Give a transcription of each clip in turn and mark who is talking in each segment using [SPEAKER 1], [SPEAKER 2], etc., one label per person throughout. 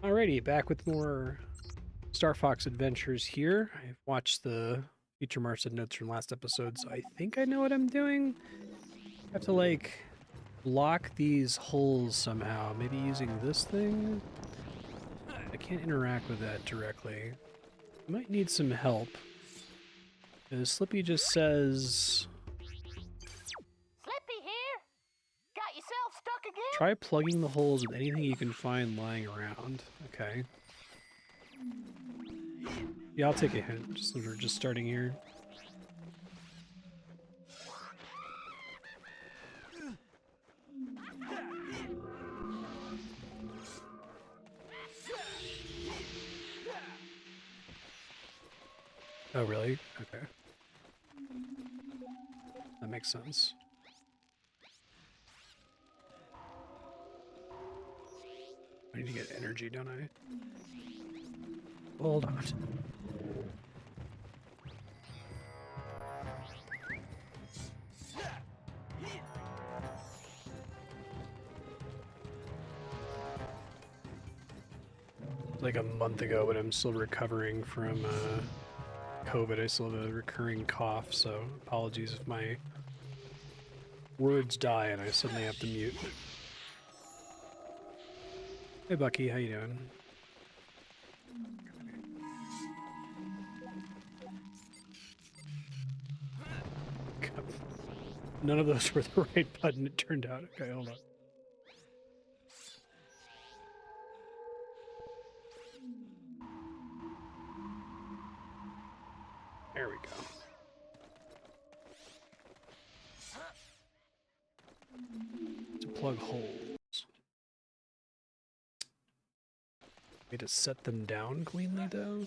[SPEAKER 1] Alrighty, back with more Star Fox adventures here. I've watched the future Marstead notes from last episode, so I think I know what I'm doing. I have to, like, block these holes somehow. Maybe using this thing? I can't interact with that directly. I might need some help. Slippy just says...
[SPEAKER 2] Slippy here? Got yourself stuck again?
[SPEAKER 1] Try plugging the holes with anything you can find lying around. Okay. Yeah, I'll take a hint, just since we're just starting here. Oh, really? Okay. That makes sense. I need to get energy, don't I? Hold on. Like a month ago, but I'm still recovering from COVID. I still have a recurring cough, so apologies if my words die and I suddenly have to mute. Hey Bucky, how you doing? None of those were the right button, it turned out. Okay, hold on. There we go. To plug holes. Way to set them down cleanly, though.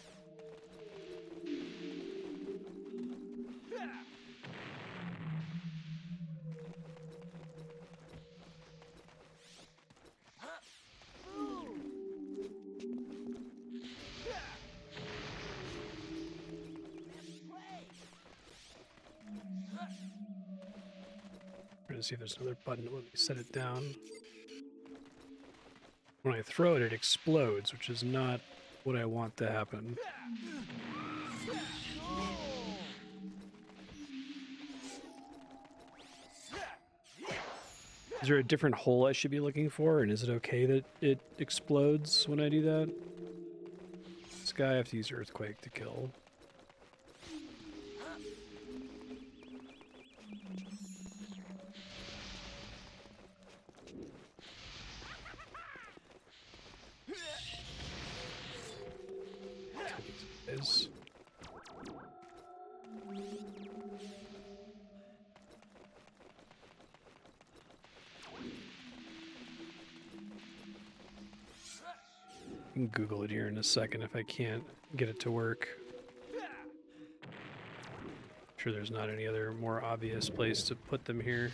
[SPEAKER 1] Trying to see if there's another button to let me set it down. When I throw it, it explodes, which is not what I want to happen. Is there a different hole I should be looking for, and is it okay that it explodes when I do that? This guy I have to use Earthquake to kill. Is. I can Google it here in a second if I can't get it to work. I'm sure there's not any other more obvious place to put them here.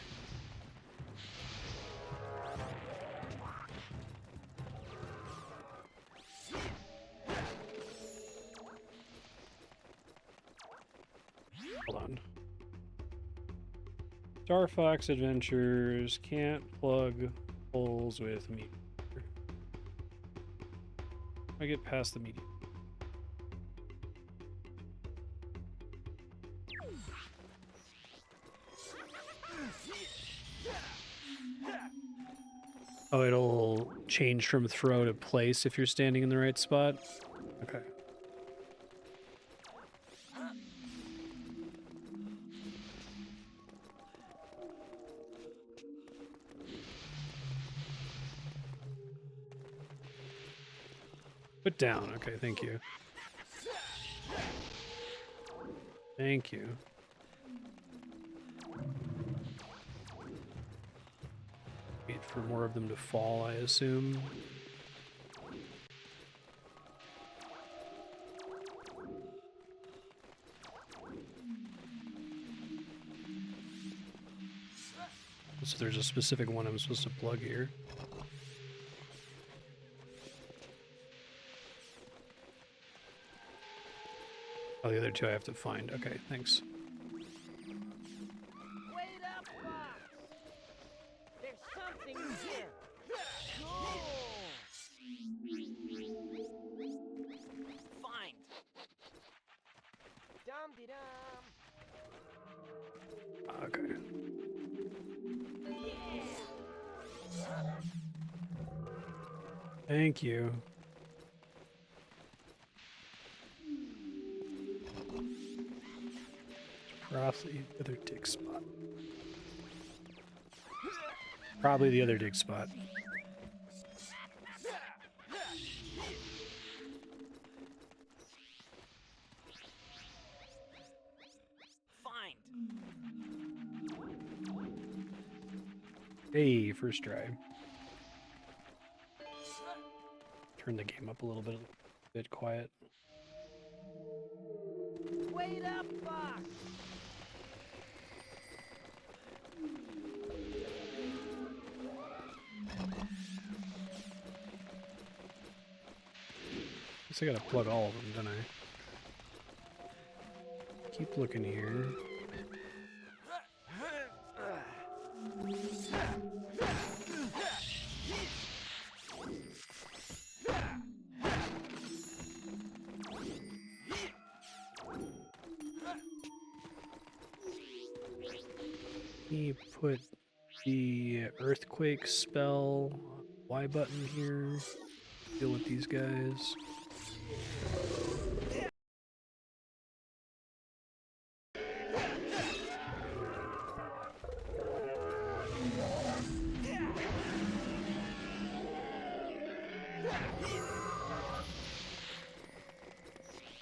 [SPEAKER 1] Hold on. Star Fox Adventures can't plug holes with me. I get past the medium. Oh, it'll change from throw to place if you're standing in the right spot? Okay. Put down. Okay, thank you. Thank you. Wait for more of them to fall, I assume. So there's a specific one I'm supposed to plug here. Oh, the other two I have to find. Okay, thanks.
[SPEAKER 2] Wait up, Fox! There's something in here! Cool!
[SPEAKER 1] Thank you. Probably the other dig spot. Probably the other dig spot.
[SPEAKER 2] Find.
[SPEAKER 1] Hey, first try. Turn the game up a little bit quiet.
[SPEAKER 2] Wait up, Fox.
[SPEAKER 1] Guess I gotta plug all of them, don't I? Keep looking here. Me put the earthquake spell Y button here. Deal with these guys.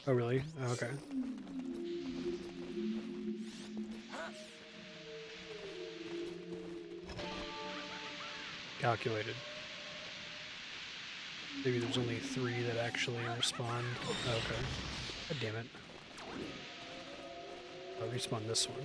[SPEAKER 1] Oh, really? Oh, okay. Calculated. Maybe there's only 3 that actually respond. Oh, okay. God damn it. I'll respawn this one.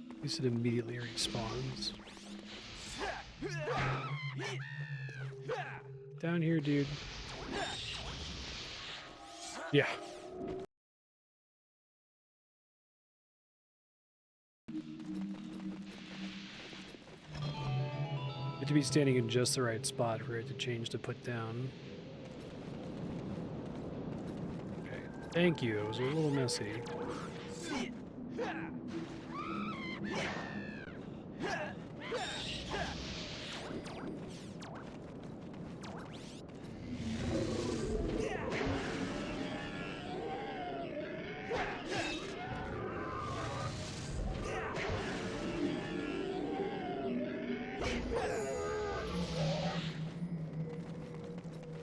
[SPEAKER 1] At least it immediately respawns. Down here, dude. Yeah. You have to be standing in just the right spot for it to change to put down. Okay. Thank you. It was a little messy.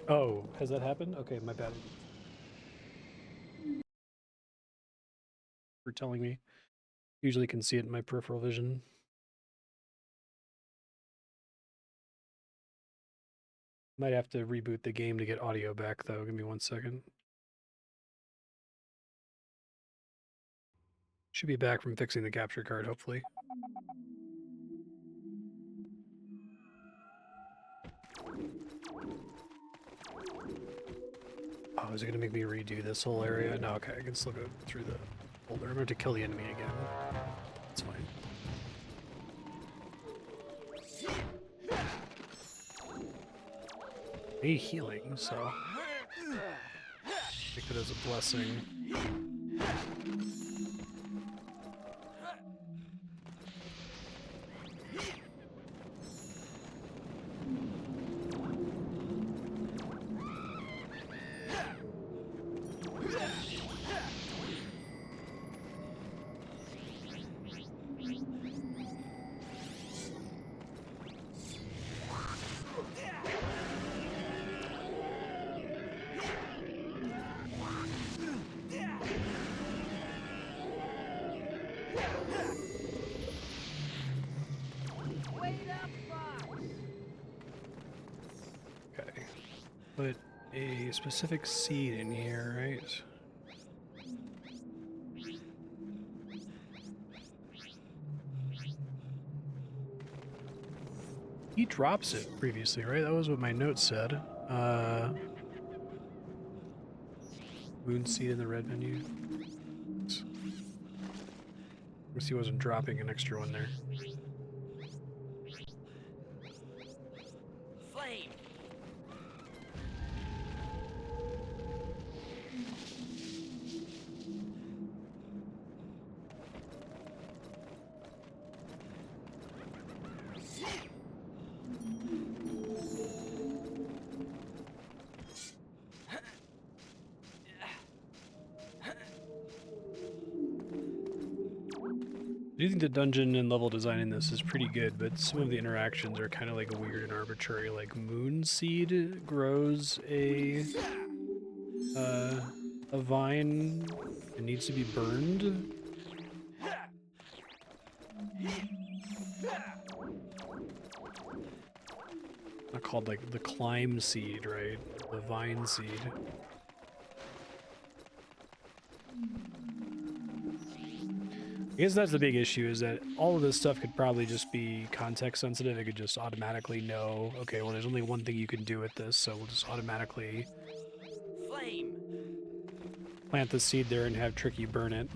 [SPEAKER 1] Oh, has that happened? Okay, my bad. For telling me. Usually can see it in my peripheral vision. Might have to reboot the game to get audio back, though. Give me 1 second. Should be back from fixing the capture card, hopefully. Oh, is it going to make me redo this whole area? No, okay, I can still go through the folder. I'm going to kill the enemy again. That's fine. I need healing, so take it as a blessing. Put a specific seed in here, right? He drops it previously, right? That was what my note said. Moon seed in the red menu. Guess he wasn't dropping an extra one there.
[SPEAKER 2] Flame.
[SPEAKER 1] I do think the dungeon and level design in this is pretty good, but some of the interactions are kind of like weird and arbitrary. Like Moon Seed grows a vine and needs to be burned. Not called like the Climb Seed, right? The Vine Seed. I guess that's the big issue, is that all of this stuff could probably just be context sensitive. It could just automatically know, okay, well, there's only one thing you can do with this, so we'll just automatically
[SPEAKER 2] Flame.
[SPEAKER 1] plant the seed there and have Tricky burn it.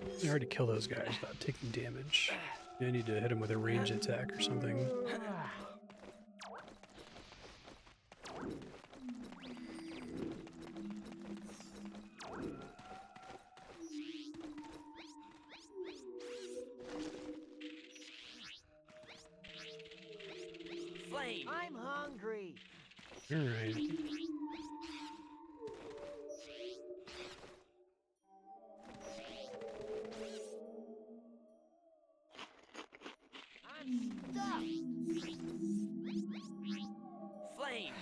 [SPEAKER 1] It's hard to kill those guys without taking damage. I need to hit him with a range attack or something.
[SPEAKER 2] Flame. I'm hungry.
[SPEAKER 1] All right.
[SPEAKER 2] Flame.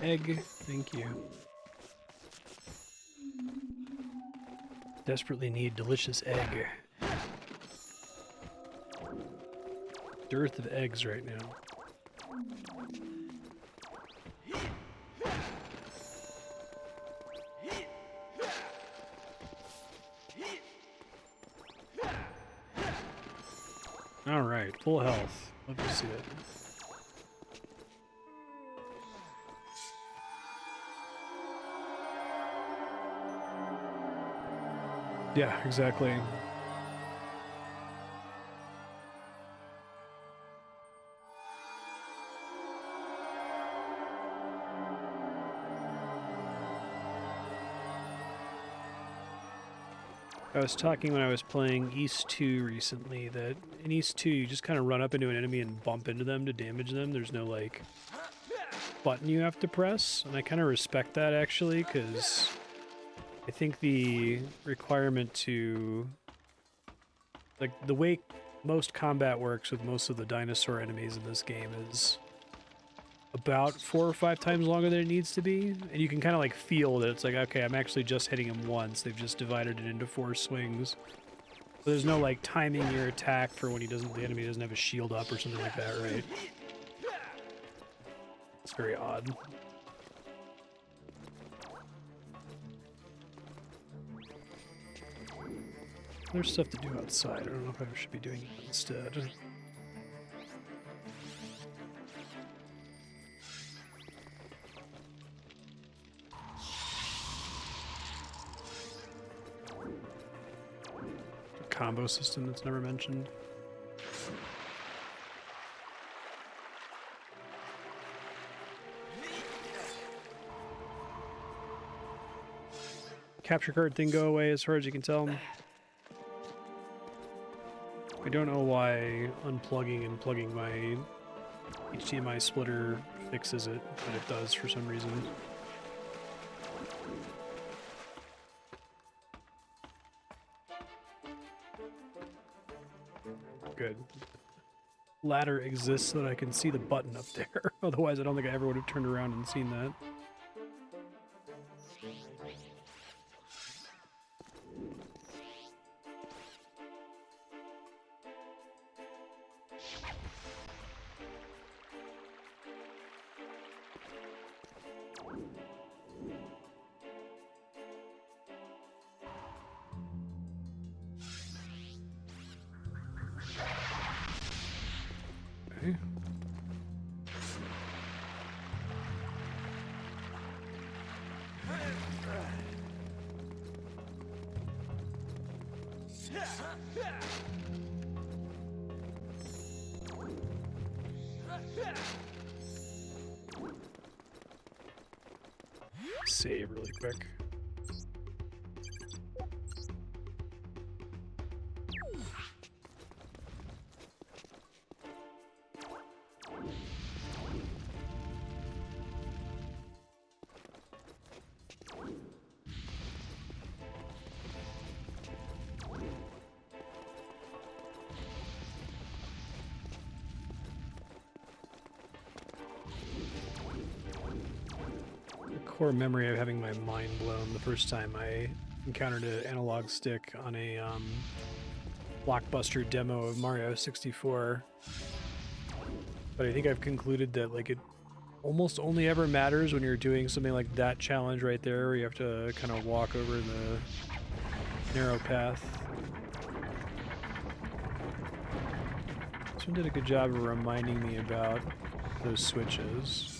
[SPEAKER 1] Egg, thank you. Desperately need delicious egg. Dearth of eggs right now. All right, full health. Love to see it. Yeah, exactly. I was talking when I was playing East 2 recently that in East 2 you just kind of run up into an enemy and bump into them to damage them. There's no like button you have to press, and I kind of respect that actually, because I think the requirement to, like, the way most combat works with most of the dinosaur enemies in this game is about 4 or 5 times longer than it needs to be, and you can kind of like feel that it's like, okay, I'm actually just hitting him once. They've just divided it into 4 swings. So there's no like timing your attack for when the enemy doesn't have a shield up or something like that, right? It's very odd. There's stuff to do outside. I don't know if I should be doing it instead. A combo system that's never mentioned. Capture card thing go away as far as you can tell. I don't know why unplugging and plugging my HDMI splitter fixes it, but it does for some reason. Good. Ladder exists so that I can see the button up there. Otherwise, I don't think I ever would have turned around and seen that. Okay. Save really quick. Core memory of having my mind blown the first time I encountered an analog stick on a blockbuster demo of Mario 64. But I think I've concluded that like it almost only ever matters when you're doing something like that challenge right there, where you have to kind of walk over the narrow path. This one did a good job of reminding me about those switches.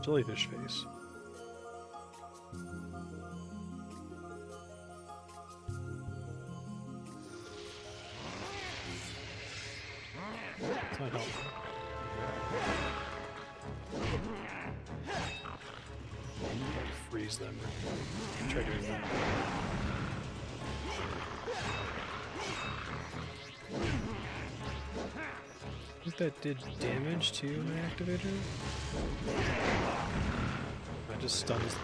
[SPEAKER 1] Jellyfish face. It's not helpful. Freeze them. Try doing that. I think that did damage to my activator. That just stuns them.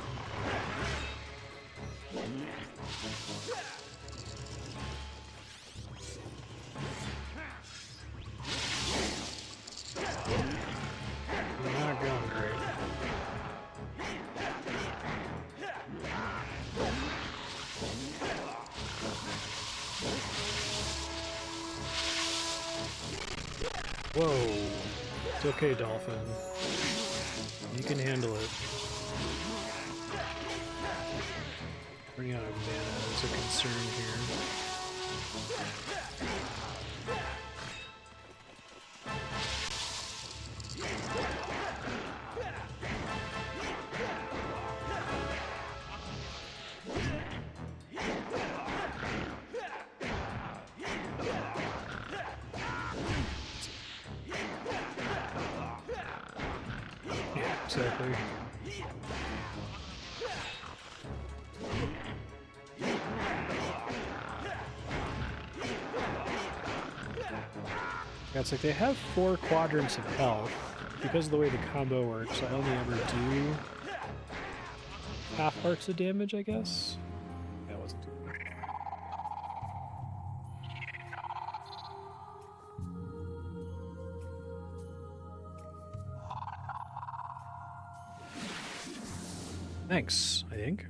[SPEAKER 1] Not going great. Whoa. It's okay, Dolphin. You can handle it. Running out of mana is a concern here. Yeah, exactly. Yeah, it's like they have 4 quadrants of health. Because of the way the combo works, I only ever do half hearts of damage, I guess. That wasn't too bad. Thanks, I think.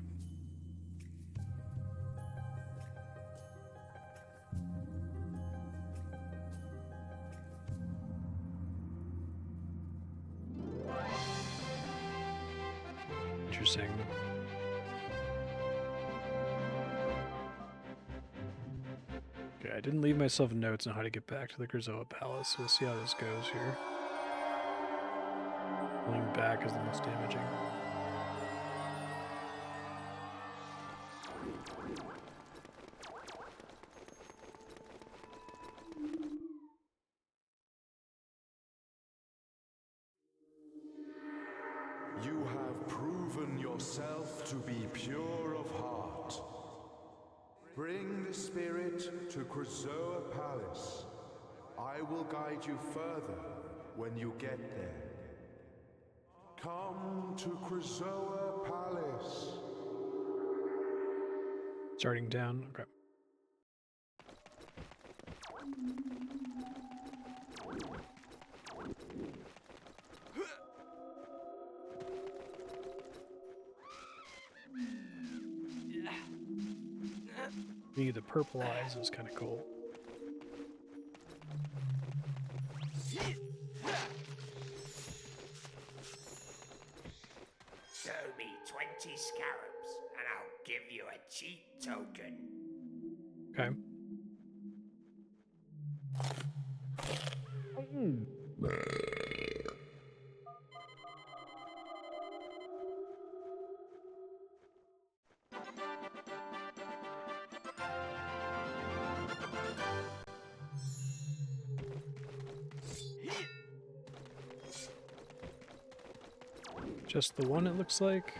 [SPEAKER 1] Interesting. Okay, I didn't leave myself notes on how to get back to the Krazoa Palace, so we'll see how this goes here. Pulling back is the most damaging.
[SPEAKER 3] You have proven yourself to be pure of heart. Bring the spirit to Krazoa Palace. I will guide you further when you get there. Come to Krazoa Palace.
[SPEAKER 1] Starting down. Okay. Me, the purple eyes is kind of cool.
[SPEAKER 2] Show me 20 scarabs, and I'll give you a cheat token.
[SPEAKER 1] Okay. Just the one, it looks like.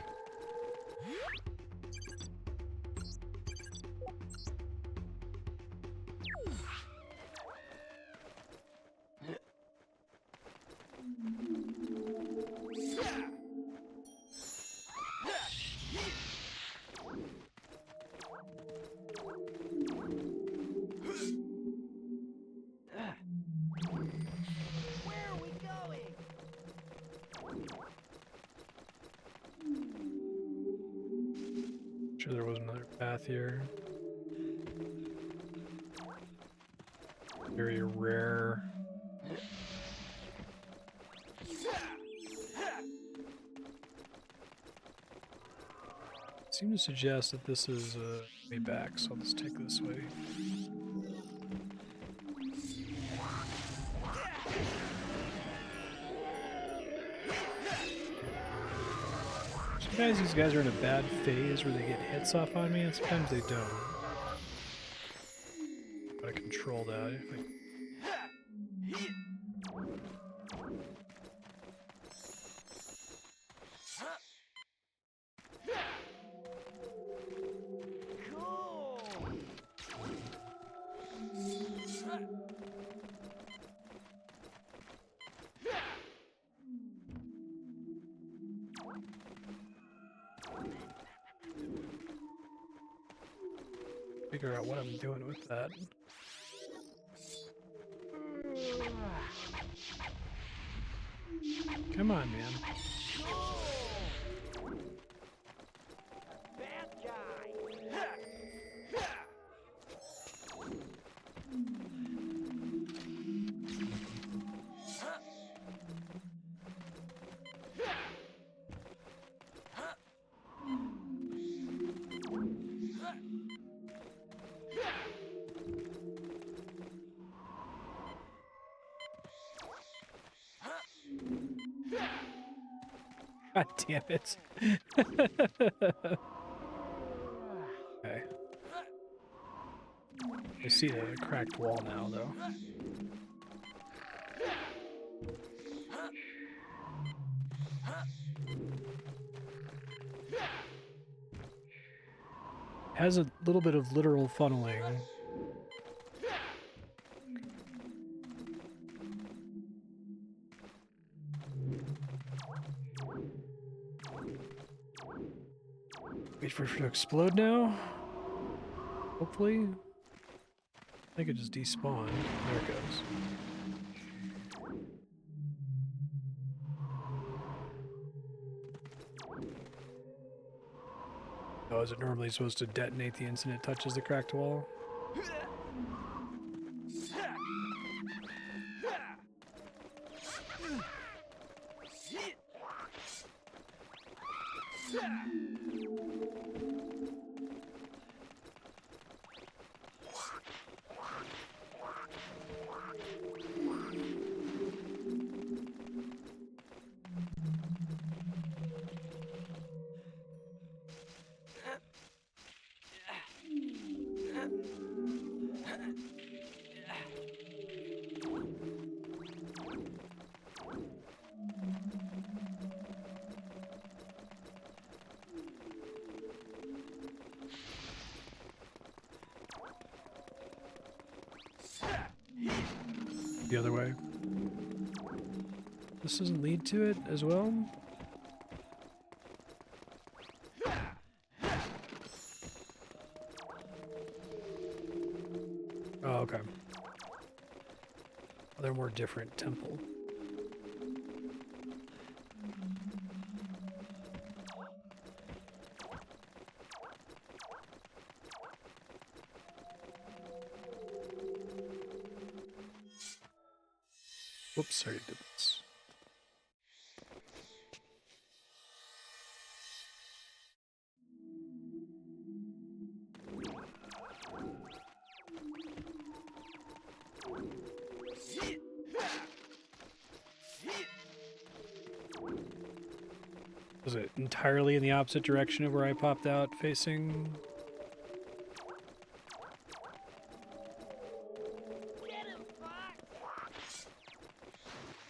[SPEAKER 1] Sure there was another path here. Very rare. Seem to suggest that this is way back, so I'll just take this way. Sometimes these guys are in a bad phase where they get hits off on me, and sometimes they don't. Gotta control that. If I... Figure out what I'm doing with that. Come on, man.
[SPEAKER 2] Bad guy.
[SPEAKER 1] God damn it. Okay. I see the cracked wall now, though. Has a little bit of literal funneling. Wait for it to explode now? Hopefully. I think it just despawned. There it goes. Oh, is it normally supposed to detonate the instant it touches the cracked wall? The other way. This doesn't lead to it as well? Oh, okay. Other more different temple. Whoops, sorry, did this. Was it entirely in the opposite direction of where I popped out facing?
[SPEAKER 2] Get him, Fox!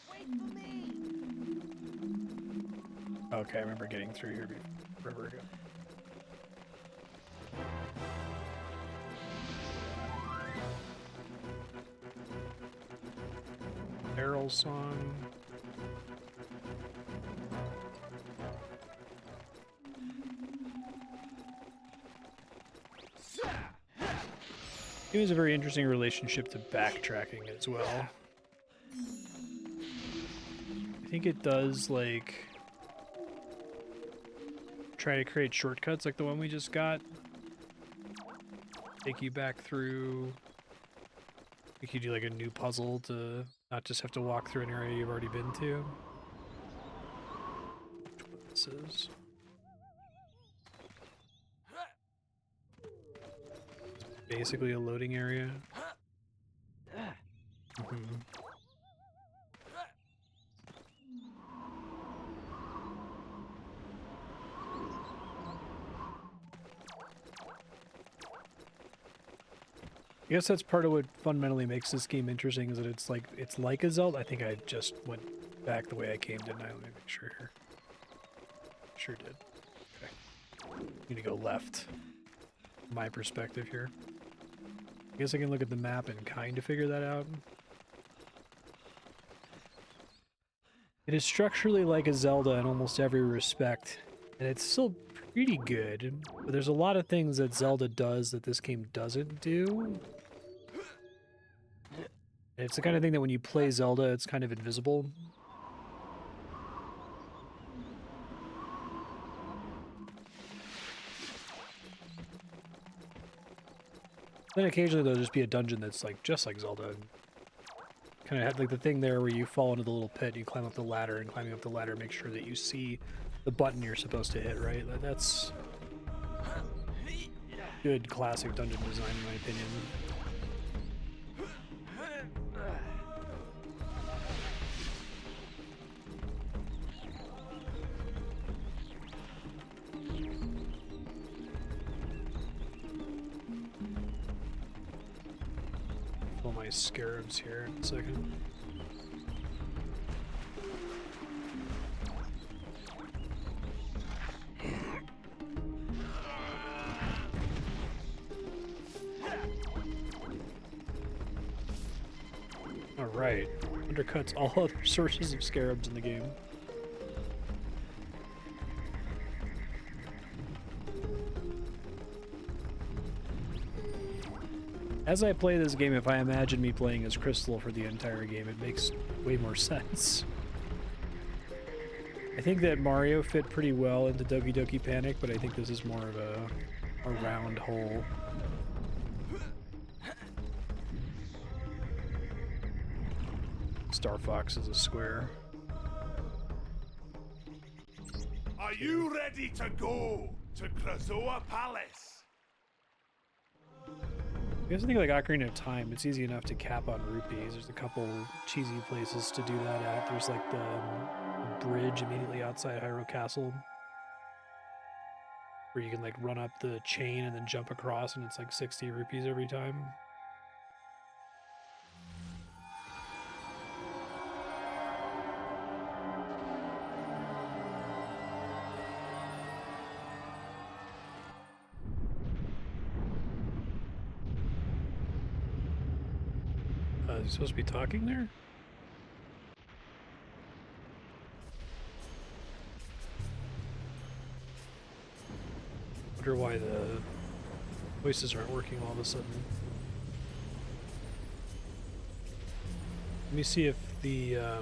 [SPEAKER 2] Wait for me!
[SPEAKER 1] Okay, I remember getting through here forever ago. Barrel song. It was a very interesting relationship to backtracking as well. I think it does, like, try to create shortcuts like the one we just got. Take you back through. Make you do like a new puzzle to not just have to walk through an area you've already been to. Which one this is. Basically a loading area. I guess that's part of what fundamentally makes this game interesting, is that it's like a Zelda. I think I just went back the way I came, didn't I? Let me make sure here. Sure did. Okay. I'm gonna go left. My perspective here. I guess I can look at the map and kind of figure that out. It is structurally like a Zelda in almost every respect, and it's still pretty good, but there's a lot of things that Zelda does that this game doesn't do. It's the kind of thing that when you play Zelda, it's kind of invisible. Then occasionally there'll just be a dungeon that's like just like Zelda. Kind of had like the thing there where you fall into the little pit, you climb up the ladder, and climbing up the ladder, make sure that you see the button you're supposed to hit, right? That's good classic dungeon design in my opinion. Pull my scarabs here in a second. Alright, undercuts all other sources of scarabs in the game. As I play this game, if I imagine me playing as Crystal for the entire game, it makes way more sense. I think that Mario fit pretty well into Doki Doki Panic, but I think this is more of a round hole. Star Fox is a square.
[SPEAKER 2] Are you ready to go to Krazoa Palace?
[SPEAKER 1] I guess I think like Ocarina of Time, it's easy enough to cap on rupees. There's a couple cheesy places to do that at. There's like the bridge immediately outside Hyrule Castle, where you can like run up the chain and then jump across, and it's like 60 rupees every time. Is he supposed to be talking there? Wonder why the voices aren't working all of a sudden. Let me see if the
[SPEAKER 4] Hi,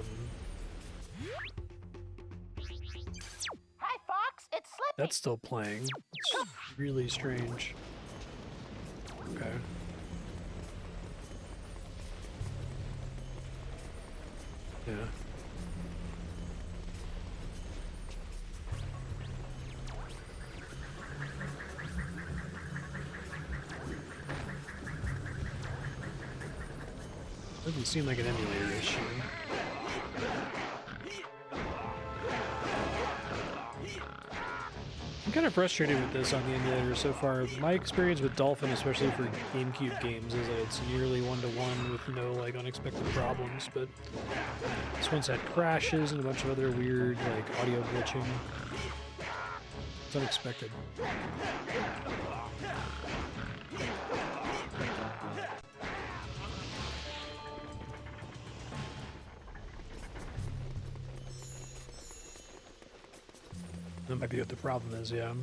[SPEAKER 4] Fox. It's Slippy.
[SPEAKER 1] that's still playing. It's really strange. Okay. Yeah. Doesn't seem like an emulator issue. I'm kind of frustrated with this on the emulator so far. My experience with Dolphin, especially for GameCube games, is that it's nearly one-to-one with no like unexpected problems, but this one's had crashes and a bunch of other weird like audio glitching. It's unexpected. That might be what the problem is, yeah.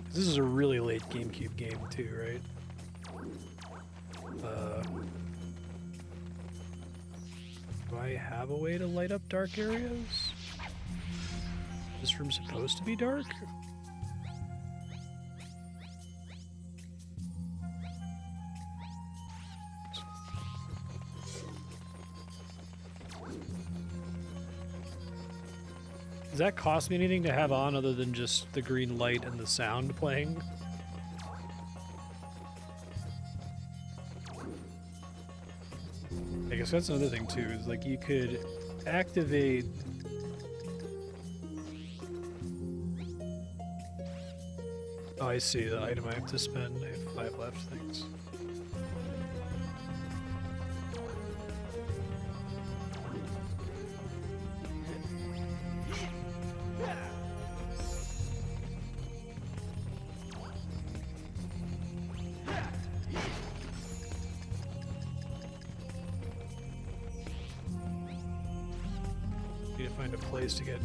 [SPEAKER 1] 'Cause this is a really late GameCube game too, right? Do I have a way to light up dark areas? Is this room supposed to be dark? Does that cost me anything to have on other than just the green light and the sound playing? I guess that's another thing too, is like you could activate... Oh, I see the item I have to spend. I have 5 left, thanks. Find a place to get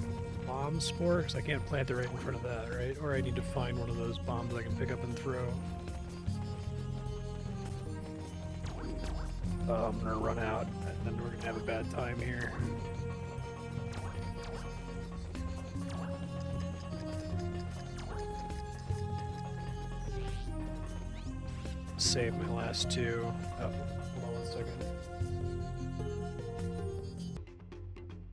[SPEAKER 1] bomb spore, because I can't plant it right in front of that, right? Or I need to find one of those bombs I can pick up and throw. I'm gonna run out, and then we're gonna have a bad time here. Save my last 2. Oh, hold on 1 second.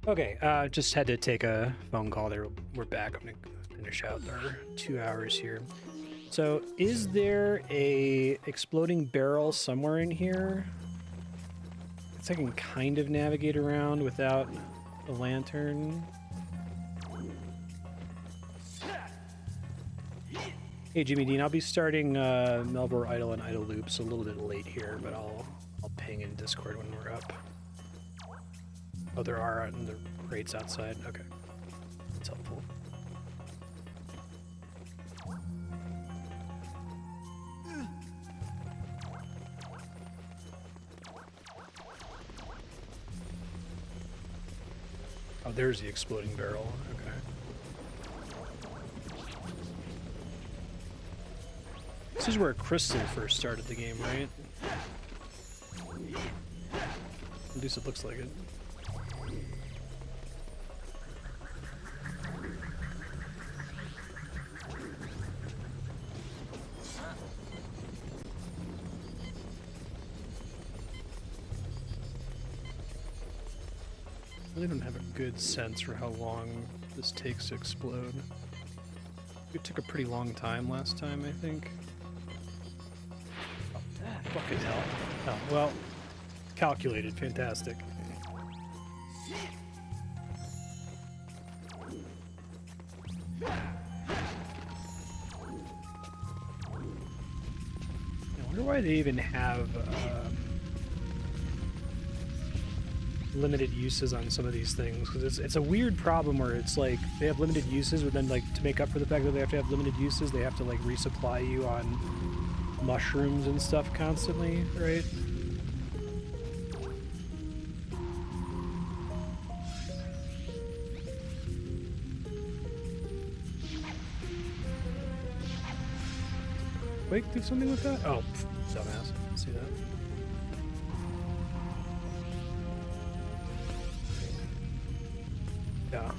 [SPEAKER 1] Okay, just had to take a phone call there. We're back. I'm gonna finish out our 2 hours here. So, is there a exploding barrel somewhere in here? I can kind of navigate around without the lantern. Hey, Jimmy Dean, I'll be starting Melbourne Idle and Idle Loops a little bit late here, but I'll ping in Discord when we're up. Oh, there are in the crates outside. Okay, that's helpful. Oh, there's the exploding barrel. Okay. This is where Crystal first started the game, right? At least it looks like it. I really don't have a good sense for how long this takes to explode. It took a pretty long time last time, I think. Oh, fucking hell. Oh, well, calculated. Fantastic. I wonder why they even have limited uses on some of these things, because it's a weird problem where it's like they have limited uses, but then like to make up for the fact that they have to have limited uses, they have to like resupply you on mushrooms and stuff constantly, right? Wait, do something with that? Oh, dumbass. See that? Yeah.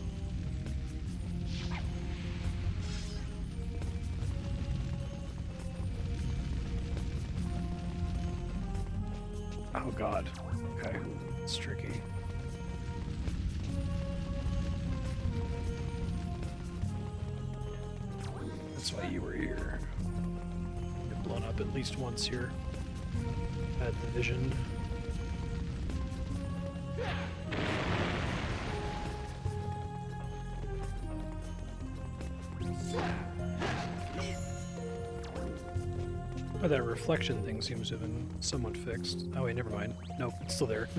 [SPEAKER 1] Oh god. Okay. It's tricky. That's why you were here. You've blown up at least once here. Had the vision. Oh, that reflection thing seems to have been somewhat fixed. Oh wait, never mind. Nope, it's still there.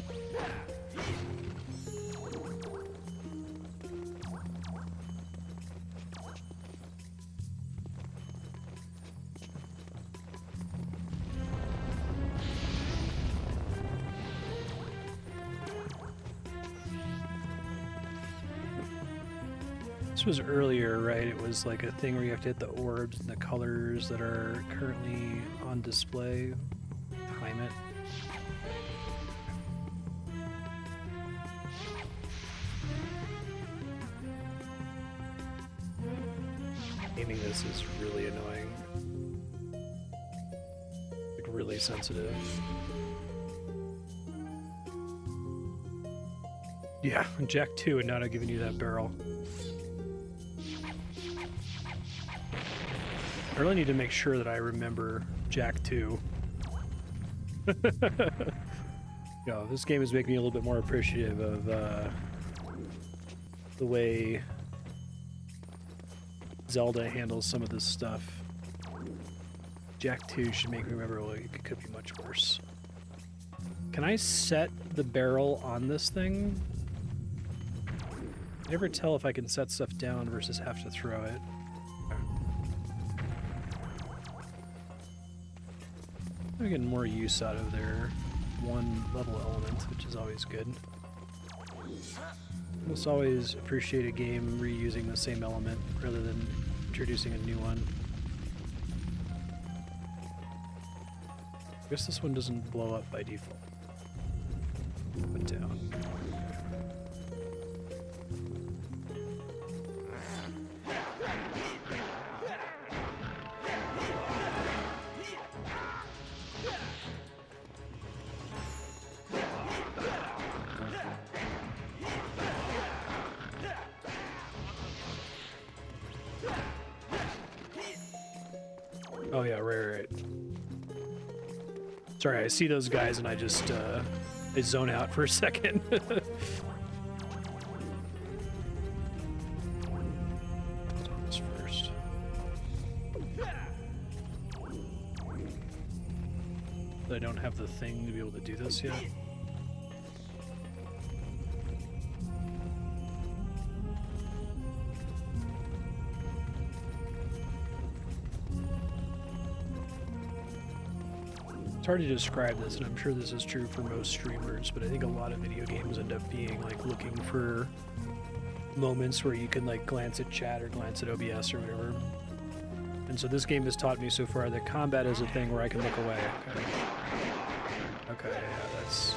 [SPEAKER 1] This was earlier, right? It was like a thing where you have to hit the orbs and the colors that are currently on display. Time it. Aiming this is really annoying. Like really sensitive. Yeah, Jack 2 and not giving you that barrel. I really need to make sure that I remember Jack 2. No, this game is making me a little bit more appreciative of the way Zelda handles some of this stuff. Jack 2 should make me remember, well, it could be much worse. Can I set the barrel on this thing? I never tell if I can set stuff down versus have to throw it. I'm getting more use out of their one level element, which is always good. Almost always appreciate a game reusing the same element rather than introducing a new one. I guess this one doesn't blow up by default. Put down. Oh yeah, right. Sorry, I see those guys and I just I zone out for a second. This first. I don't have the thing to be able to do this yet. It's hard to describe this, and I'm sure this is true for most streamers, but I think a lot of video games end up being like looking for moments where you can like glance at chat or glance at OBS or whatever. And so this game has taught me so far that combat is a thing where I can look away. Okay, yeah, that's...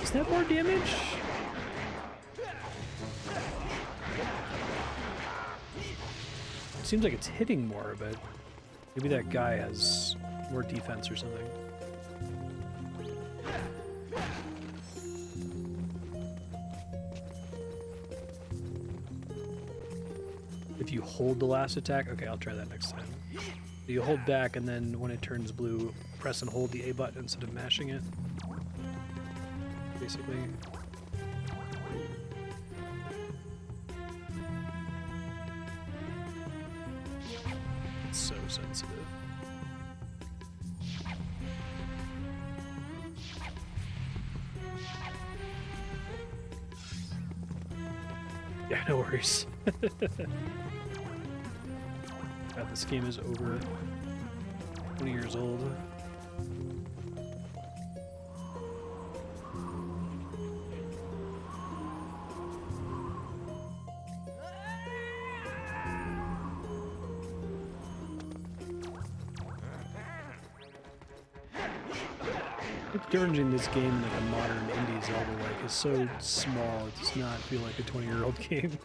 [SPEAKER 1] Is that more damage? It seems like it's hitting more, but maybe that guy has more defense or something. If you hold the last attack, okay, I'll try that next time. You hold back, and then when it turns blue, press and hold the A button instead of mashing it. Basically. It's so sensitive. Yeah, no worries. God, this game is over 20 years old. The difference in this game and like a modern indie Zelda like is so small, it does not feel like a 20-year-old game.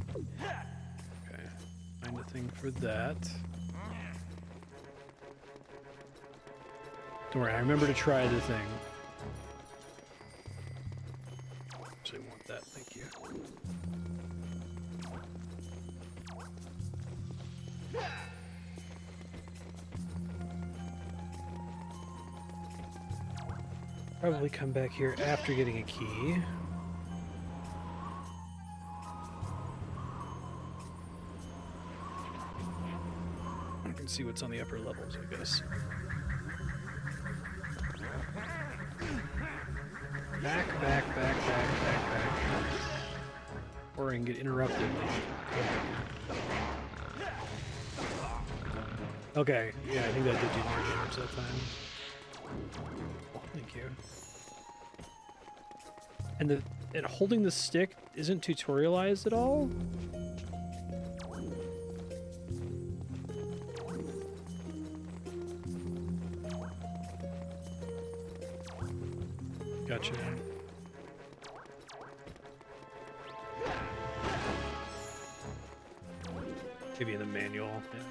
[SPEAKER 1] Okay, find a thing for that. Don't worry, I remember to try the thing. Actually want that, thank you. Probably come back here after getting a key. I can see what's on the upper levels, I guess. Back. Or I can get interrupted. Okay, yeah, I think that did do more damage that time. Oh, thank you. And holding the stick isn't tutorialized at all? Gotcha. Maybe in the manual, yeah.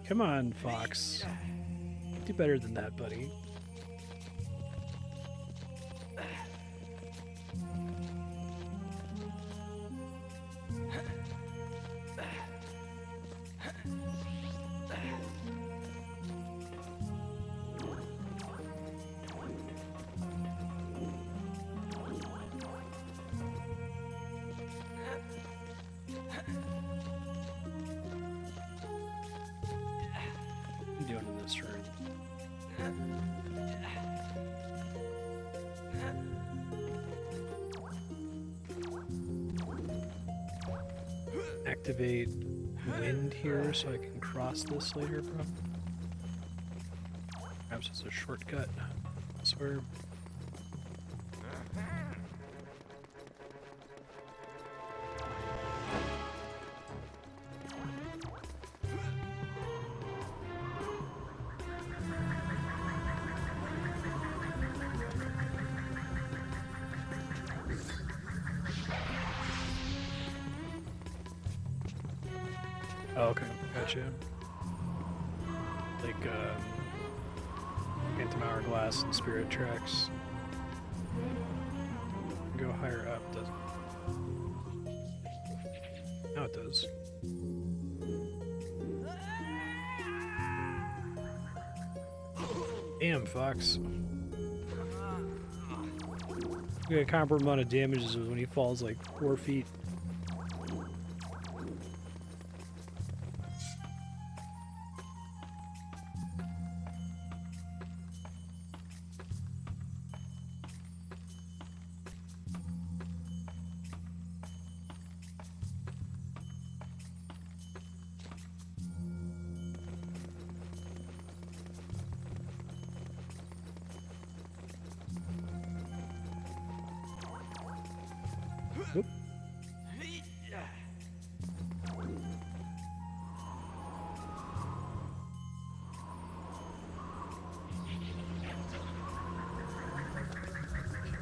[SPEAKER 1] Come on, Fox. Do better than that, buddy. Doing in this turn. Activate wind here so I can cross this later, bro. Perhaps it's a shortcut. I swear. Oh, okay, gotcha. Like, Phantom Hourglass and Spirit Tracks. Go higher up, doesn't it? Now it does. Damn, Fox. You get a comparable amount of damage as when he falls like 4 feet. Oop.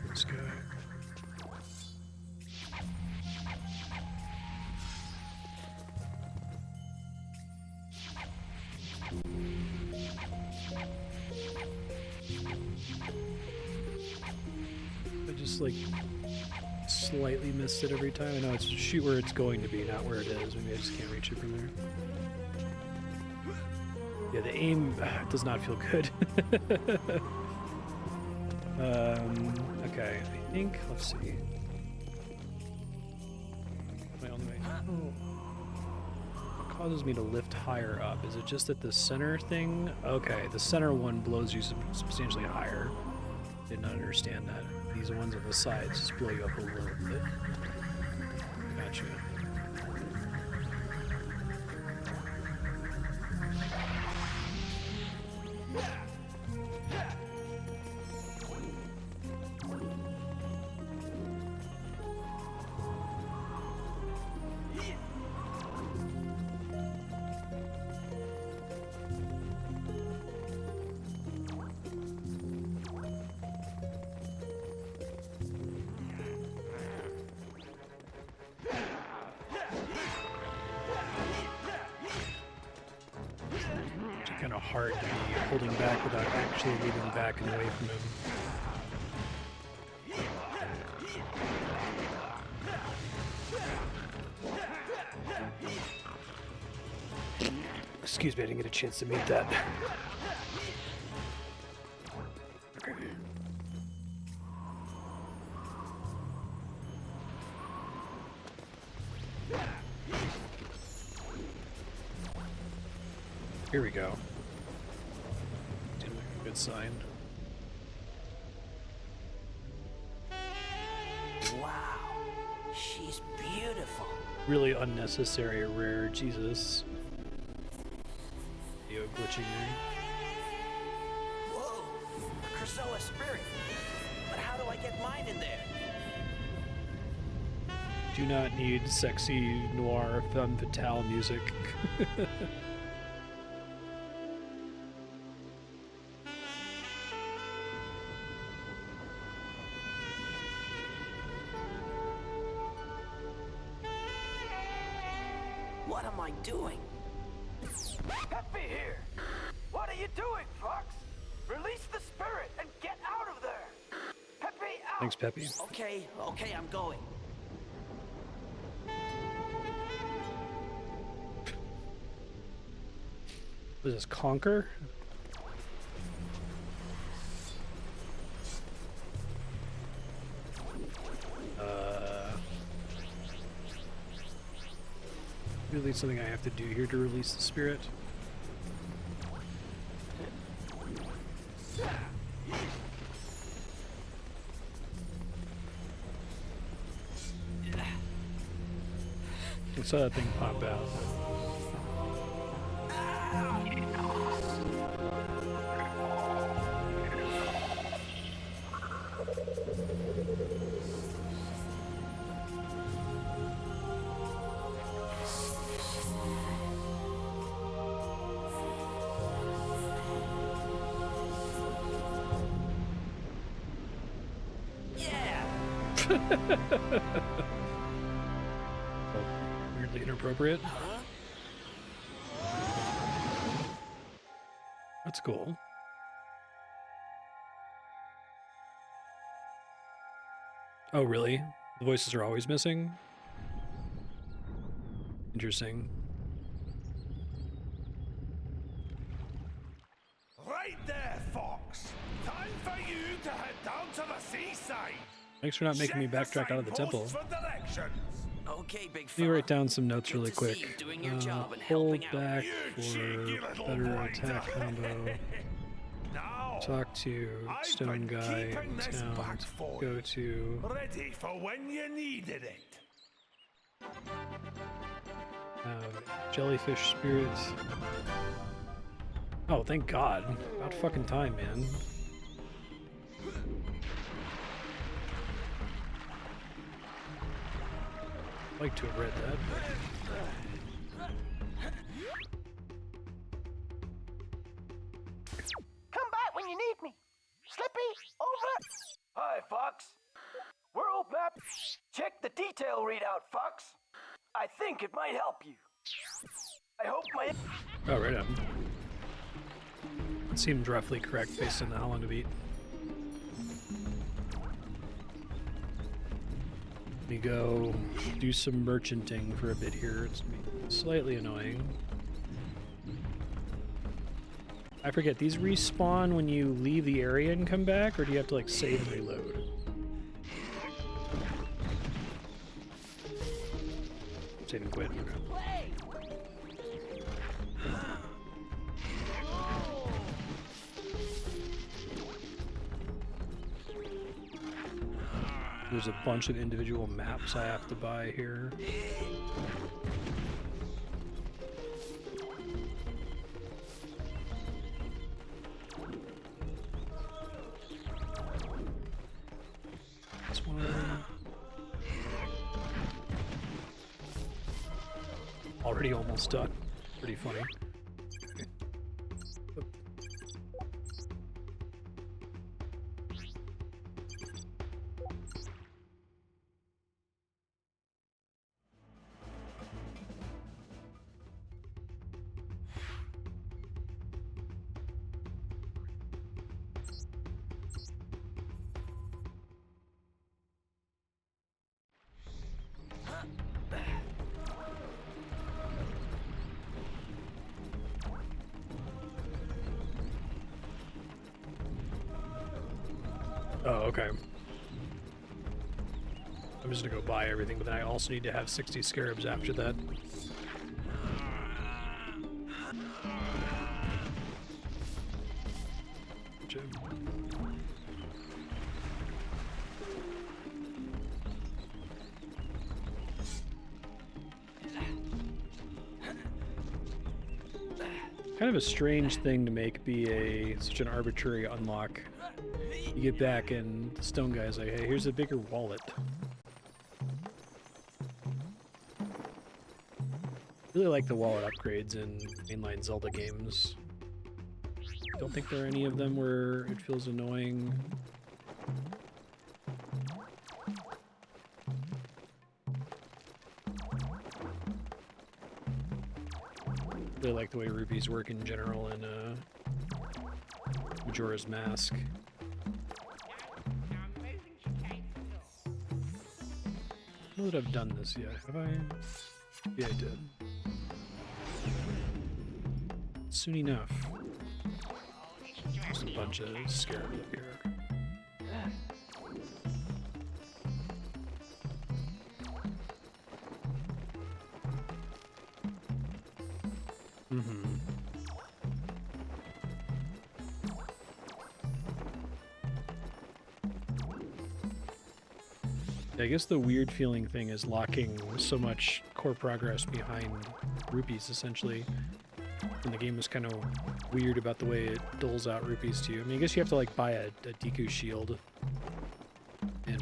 [SPEAKER 1] This guy. I just like slightly missed it every time. I know it's shoot where it's going to be, not where it is. Maybe I just can't reach it from there. Yeah, the aim does not feel good. Okay, I think, let's see. My only way. What causes me to lift higher up? Is it just at the center thing? Okay, the center one blows you substantially higher. Did not understand that. These ones on the sides just blow you up a little bit. Gotcha. Kind of hard to be holding back without actually leaving back and away from him. Excuse me, I didn't get a chance to meet that. Okay. Here we go. Seems like a good sign.
[SPEAKER 4] Wow, she's beautiful.
[SPEAKER 1] Really unnecessary rare, Jesus. Video glitching there.
[SPEAKER 4] Whoa, a Krazoa spirit. But how do I get mine in there?
[SPEAKER 1] Do not need sexy noir femme fatale music.
[SPEAKER 4] What am I doing?
[SPEAKER 5] Peppy here! What are you doing, Fox? Release the spirit and get out of there! Peppy, out!
[SPEAKER 1] Thanks, Peppy.
[SPEAKER 4] Okay, I'm going.
[SPEAKER 1] What is this, Conquer? Really something I have to do here to release the spirit. I saw that thing pop out. Weirdly inappropriate. That's cool. Oh, really? The voices are always missing? Interesting.
[SPEAKER 2] Right there, Fox. Time for you to head down to the seaside.
[SPEAKER 1] Thanks for not making me
[SPEAKER 2] Check the
[SPEAKER 1] backtrack out of the temple.
[SPEAKER 2] signposts for directions.
[SPEAKER 4] Okay, big
[SPEAKER 1] Let me
[SPEAKER 4] fella.
[SPEAKER 1] write down some notes really
[SPEAKER 4] Good to see
[SPEAKER 1] quick.
[SPEAKER 4] you doing your job and
[SPEAKER 1] Hold
[SPEAKER 4] helping out.
[SPEAKER 1] back
[SPEAKER 2] You
[SPEAKER 1] for
[SPEAKER 2] cheeky little
[SPEAKER 1] better
[SPEAKER 2] blighter.
[SPEAKER 1] attack combo.
[SPEAKER 2] Now,
[SPEAKER 1] Talk to
[SPEAKER 2] I've
[SPEAKER 1] Stone
[SPEAKER 2] been
[SPEAKER 1] Guy
[SPEAKER 2] keeping
[SPEAKER 1] in
[SPEAKER 2] this
[SPEAKER 1] town.
[SPEAKER 2] back for
[SPEAKER 1] Go
[SPEAKER 2] you.
[SPEAKER 1] to
[SPEAKER 2] Ready for when you needed it.
[SPEAKER 1] Jellyfish Spirits. Oh, thank God. About fucking time, man. I'd like to have read that.
[SPEAKER 5] Come back when you need me! Slippy, over! Hi, Fox. World map. Check the detail readout, Fox. I think it might help you. I hope my...
[SPEAKER 1] Oh, right on. It seemed roughly correct based on how long to beat. Let me go do some merchanting for a bit here. It's gonna be slightly annoying. I forget, these respawn when you leave the area and come back, or do you have to like save and reload? Save and quit. Okay. There's a bunch of individual maps I have to buy here. This one. Already almost done. Pretty funny. Oh, okay. I'm just gonna go buy everything, but then I also need to have 60 scarabs after that. Kind of a strange thing to make be such an arbitrary unlock. You get back and the stone guy's like, hey, here's a bigger wallet. Really like the wallet upgrades in mainline Zelda games. Don't think there are any of them where it feels annoying. Really like the way rupees work in general in Majora's Mask. I don't know that I've done this yet, have I? Yeah, I did. Soon enough. Just a bunch of Scarab up here. I guess the weird feeling thing is locking so much core progress behind rupees, essentially. And the game is kind of weird about the way it doles out rupees to you. I mean, I guess you have to, like, buy a Deku shield in,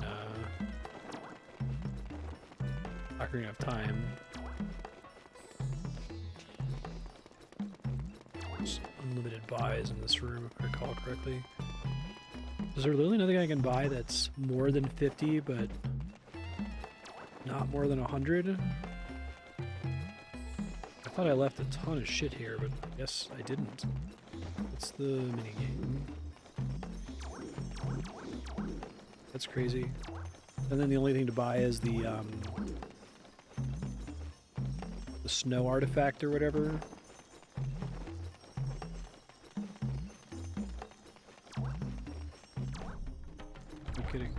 [SPEAKER 1] Ocarina of Time. There's unlimited buys in this room, if I recall correctly. Is there literally nothing I can buy that's more than 50, but not more than 100? I thought I left a ton of shit here, but I guess I didn't. What's the minigame? That's crazy. And then the only thing to buy is the snow artifact or whatever. No kidding.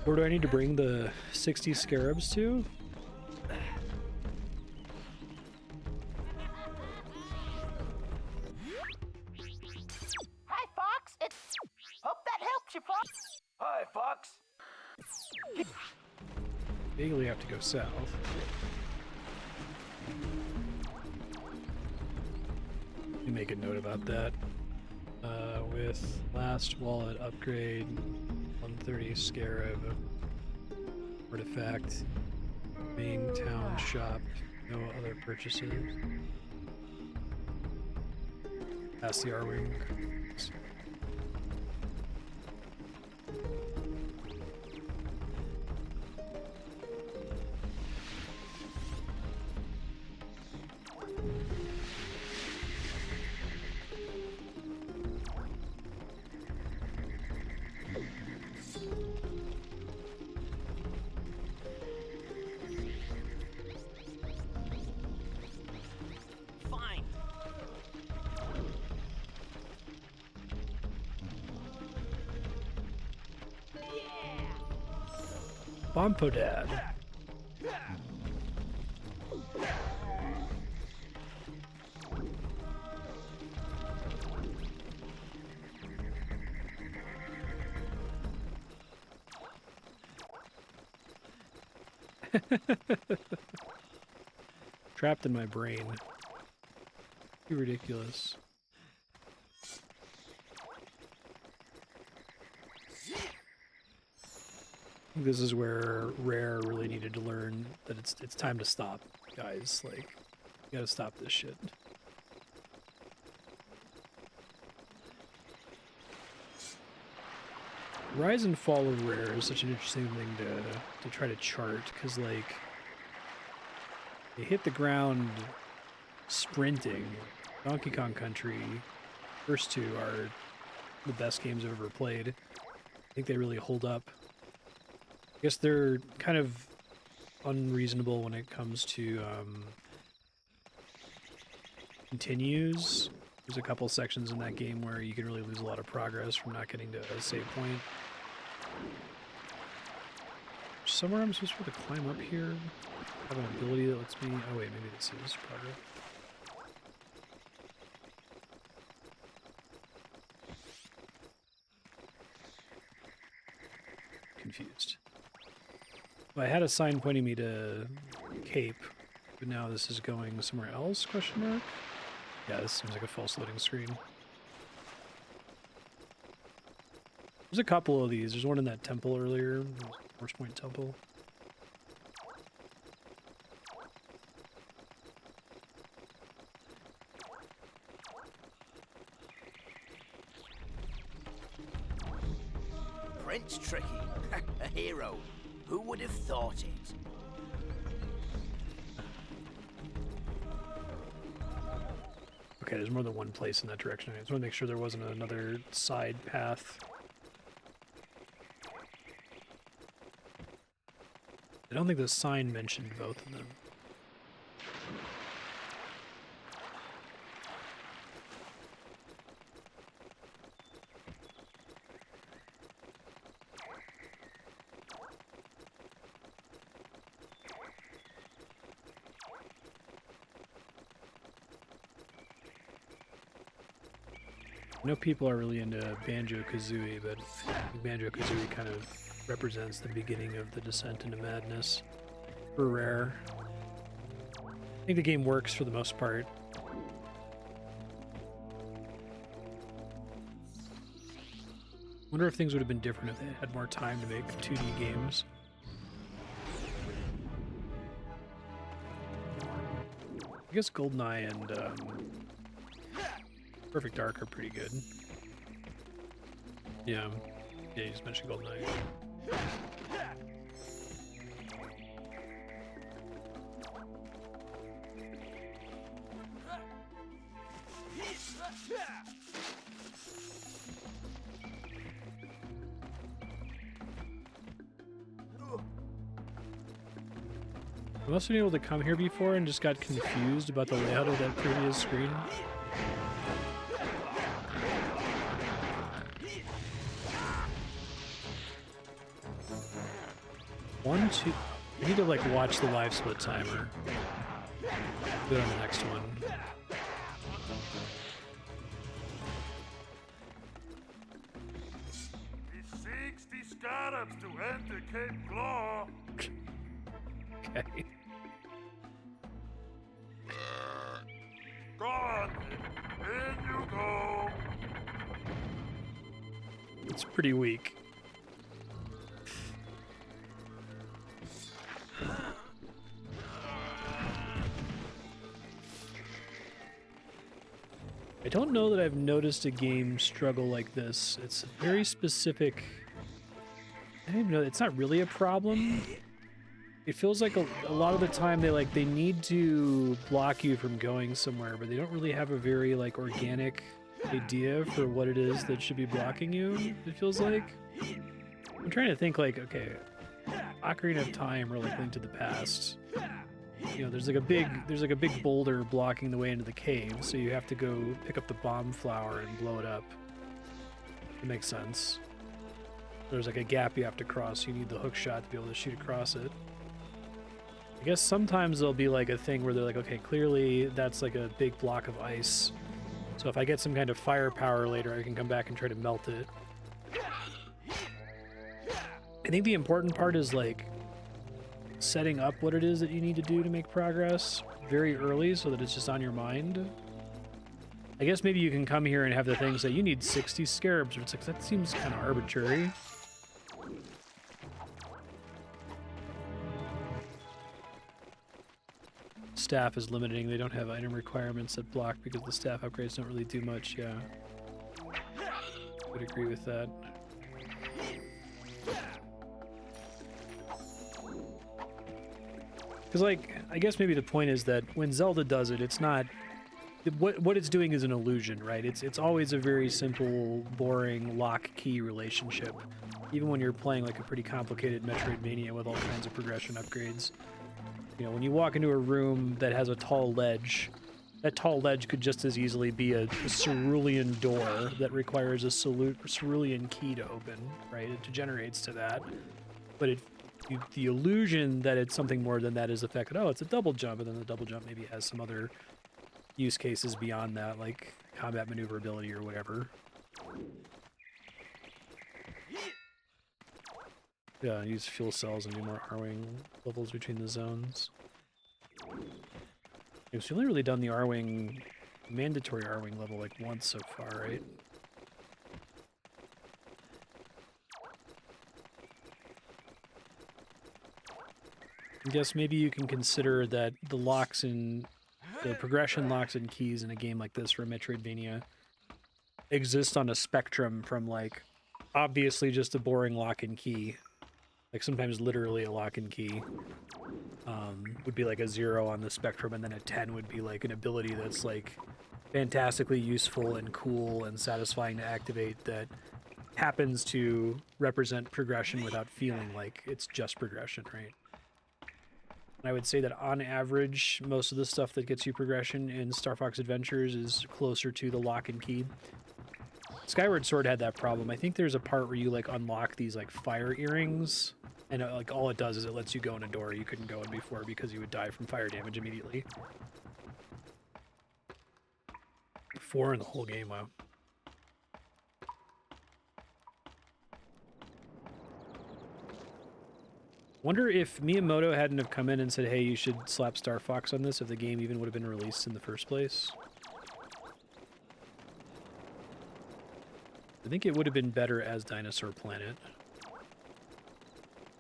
[SPEAKER 1] Where do I need to bring the 60 scarabs to?
[SPEAKER 4] Hi, Fox. Hope that helps you, Fox.
[SPEAKER 5] Hi, Fox.
[SPEAKER 1] Vaguely have to go south. Let me make a note about that. With last wallet upgrade, 130 Scarab, artifact, main town shop, no other purchases. Past the R-Wing.
[SPEAKER 4] Fine.
[SPEAKER 1] Bompodad. Trapped in my brain. Too ridiculous. I think this is where Rare really needed to learn that it's time to stop, guys. Like, you gotta stop this shit. Rise and fall of Rare is such an interesting thing to try to chart, because, like, they hit the ground sprinting. Donkey Kong Country, first two are the best games I've ever played. I think they really hold up. I guess they're kind of unreasonable when it comes to continues. There's a couple sections in that game where you can really lose a lot of progress from not getting to a save point. Somewhere I'm supposed to be able to climb up here. I have an ability that lets me... Oh wait, maybe this is progress. Confused. Well, I had a sign pointing me to Cape, but now this is going somewhere else, question mark? Yeah, this seems like a false loading screen. There's a couple of these. There's one in that temple earlier, Force Point Temple.
[SPEAKER 6] Prince Tricky, a hero. Who would have thought it?
[SPEAKER 1] Okay, there's more than one place in that direction. I just want to make sure there wasn't another side path. I don't think the sign mentioned both of them. I know people are really into Banjo-Kazooie, but Banjo-Kazooie kind of represents the beginning of the descent into madness for Rare. I think the game works for the most part. Wonder if things would have been different if they had more time to make 2D games. I guess GoldenEye and Perfect Dark are pretty good. Yeah, you just mentioned GoldenEye. I must have been able to come here before and just got confused about the layout of that previous screen. One, two... I need to, like, watch the live split timer. Do it on the next one.
[SPEAKER 2] It 60 Scarabs to enter Cape Claw.
[SPEAKER 1] Okay.
[SPEAKER 2] Go on, in you go.
[SPEAKER 1] It's pretty weak. I don't know that I've noticed a game struggle like this. It's very specific. I don't even know. It's not really a problem. It feels like a lot of the time they need to block you from going somewhere, but they don't really have a very like organic idea for what it is that should be blocking you. It feels like. I'm trying to think like, okay, Ocarina of Time or like Link to the Past. You know, there's like a big boulder blocking the way into the cave, so you have to go pick up the bomb flower and blow it up. It makes sense. There's like a gap you have to cross. You need the hook shot to be able to shoot across it. I guess sometimes there'll be like a thing where they're like, okay, clearly that's like a big block of ice. So if I get some kind of firepower later, I can come back and try to melt it. I think the important part is like setting up what it is that you need to do to make progress very early so that it's just on your mind. I guess maybe you can come here and have the thing say you need 60 scarabs, or it's like, that seems kind of arbitrary. Staff is limiting. They don't have item requirements that block because the staff upgrades don't really do much. Yeah, would agree with that. Because, like, I guess maybe the point is that when Zelda does it, it's not... What it's doing is an illusion, right? It's always a very simple, boring lock-key relationship. Even when you're playing, like, a pretty complicated Metroidvania with all kinds of progression upgrades. You know, when you walk into a room that has a tall ledge, that tall ledge could just as easily be a cerulean door that requires a cerulean key to open, right? It degenerates to that. But the illusion that it's something more than that is the fact that, oh, it's a double jump, and then the double jump maybe has some other use cases beyond that, like combat maneuverability or whatever. Yeah, use fuel cells and do more R-Wing levels between the zones. So we've only really done the R-Wing mandatory R-Wing level like once so far, right? I guess maybe you can consider that the progression locks and keys in a game like this for Metroidvania exist on a spectrum from like obviously just a boring lock and key, like sometimes literally a lock and key, would be like a 0 on the spectrum, and then a 10 would be like an ability that's like fantastically useful and cool and satisfying to activate that happens to represent progression without feeling like it's just progression, right? And I would say that on average, most of the stuff that gets you progression in Star Fox Adventures is closer to the lock and key. Skyward Sword had that problem. I think there's a part where you like unlock these like fire earrings, and like all it does is it lets you go in a door you couldn't go in before because you would die from fire damage immediately. 4 in the whole game, wow. Wonder if Miyamoto hadn't have come in and said, hey, you should slap Star Fox on this, if the game even would have been released in the first place. I think it would have been better as Dinosaur Planet.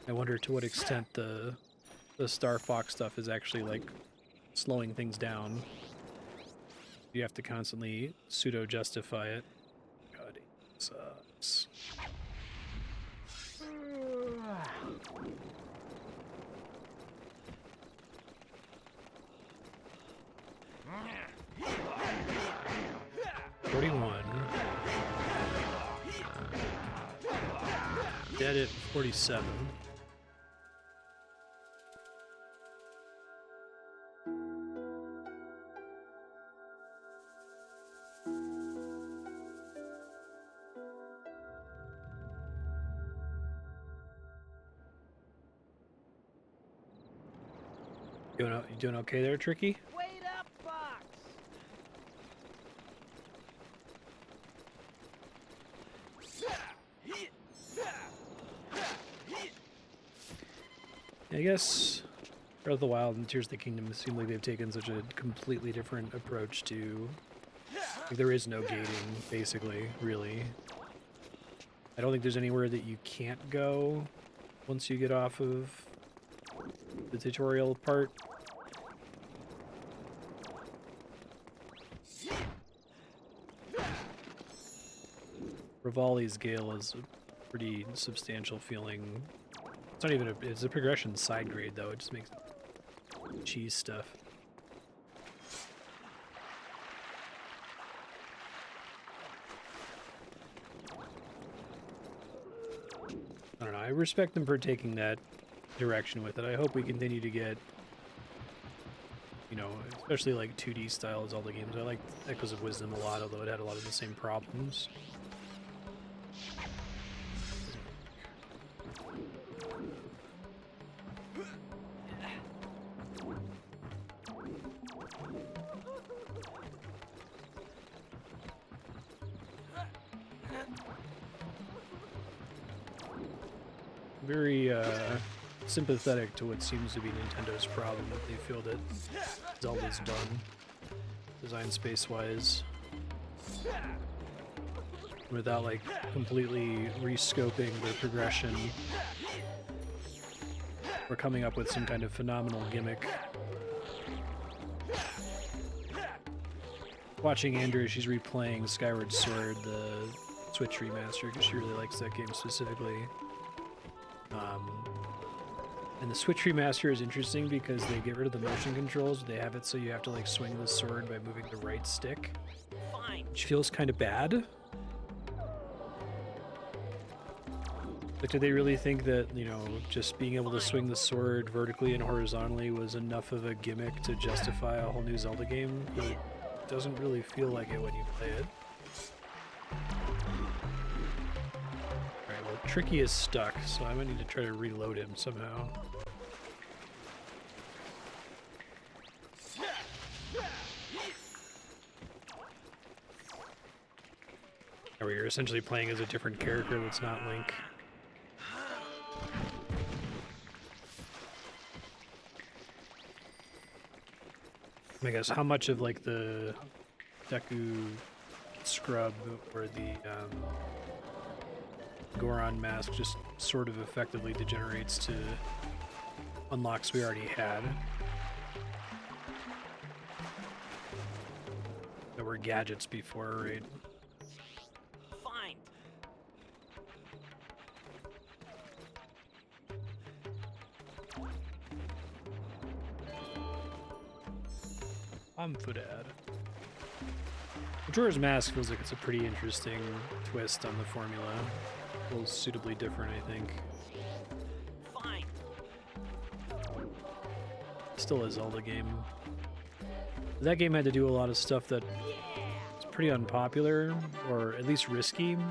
[SPEAKER 1] I wonder to what extent the Star Fox stuff is actually like slowing things down. You have to constantly pseudo-justify it. God, it sucks. Dead at 47. You doing okay there, Tricky?
[SPEAKER 6] Wait up, Fox!
[SPEAKER 1] I guess Breath of the Wild and Tears of the Kingdom seem like they've taken such a completely different approach to... Like, there is no gating, basically, really. I don't think there's anywhere that you can't go once you get off of the tutorial part. Rivali's Gale is a pretty substantial feeling. It's not even it's a progression side grade though, it just makes cheese stuff. I don't know, I respect them for taking that direction with it. I hope we continue to get, you know, especially like 2D style Zelda games. I like Echoes of Wisdom a lot, although it had a lot of the same problems. Very sympathetic to what seems to be Nintendo's problem, that they feel that Zelda's done, design space-wise, without like completely rescoping the progression or coming up with some kind of phenomenal gimmick. Watching Andrew, she's replaying Skyward Sword, the Switch remaster, because she really likes that game specifically. And the Switch remaster is interesting because they get rid of the motion controls. They have it so you have to like swing the sword by moving the right stick, which feels kind of bad. But do they really think that, you know, just being able to swing the sword vertically and horizontally was enough of a gimmick to justify a whole new Zelda game? It doesn't really feel like it when you play it. Alright, well, Tricky is stuck, so I might need to try to reload him somehow. Where you're essentially playing as a different character that's not Link. I guess how much of like the Deku scrub or the Goron mask just sort of effectively degenerates to unlocks we already had. That were gadgets before, right?
[SPEAKER 6] Fine.
[SPEAKER 1] Amphudad. Majora's Mask feels like it's a pretty interesting twist on the formula. Feels suitably different, I think.
[SPEAKER 6] Fine.
[SPEAKER 1] Still a Zelda game. That game had to do a lot of stuff that is pretty unpopular, or at least risky, in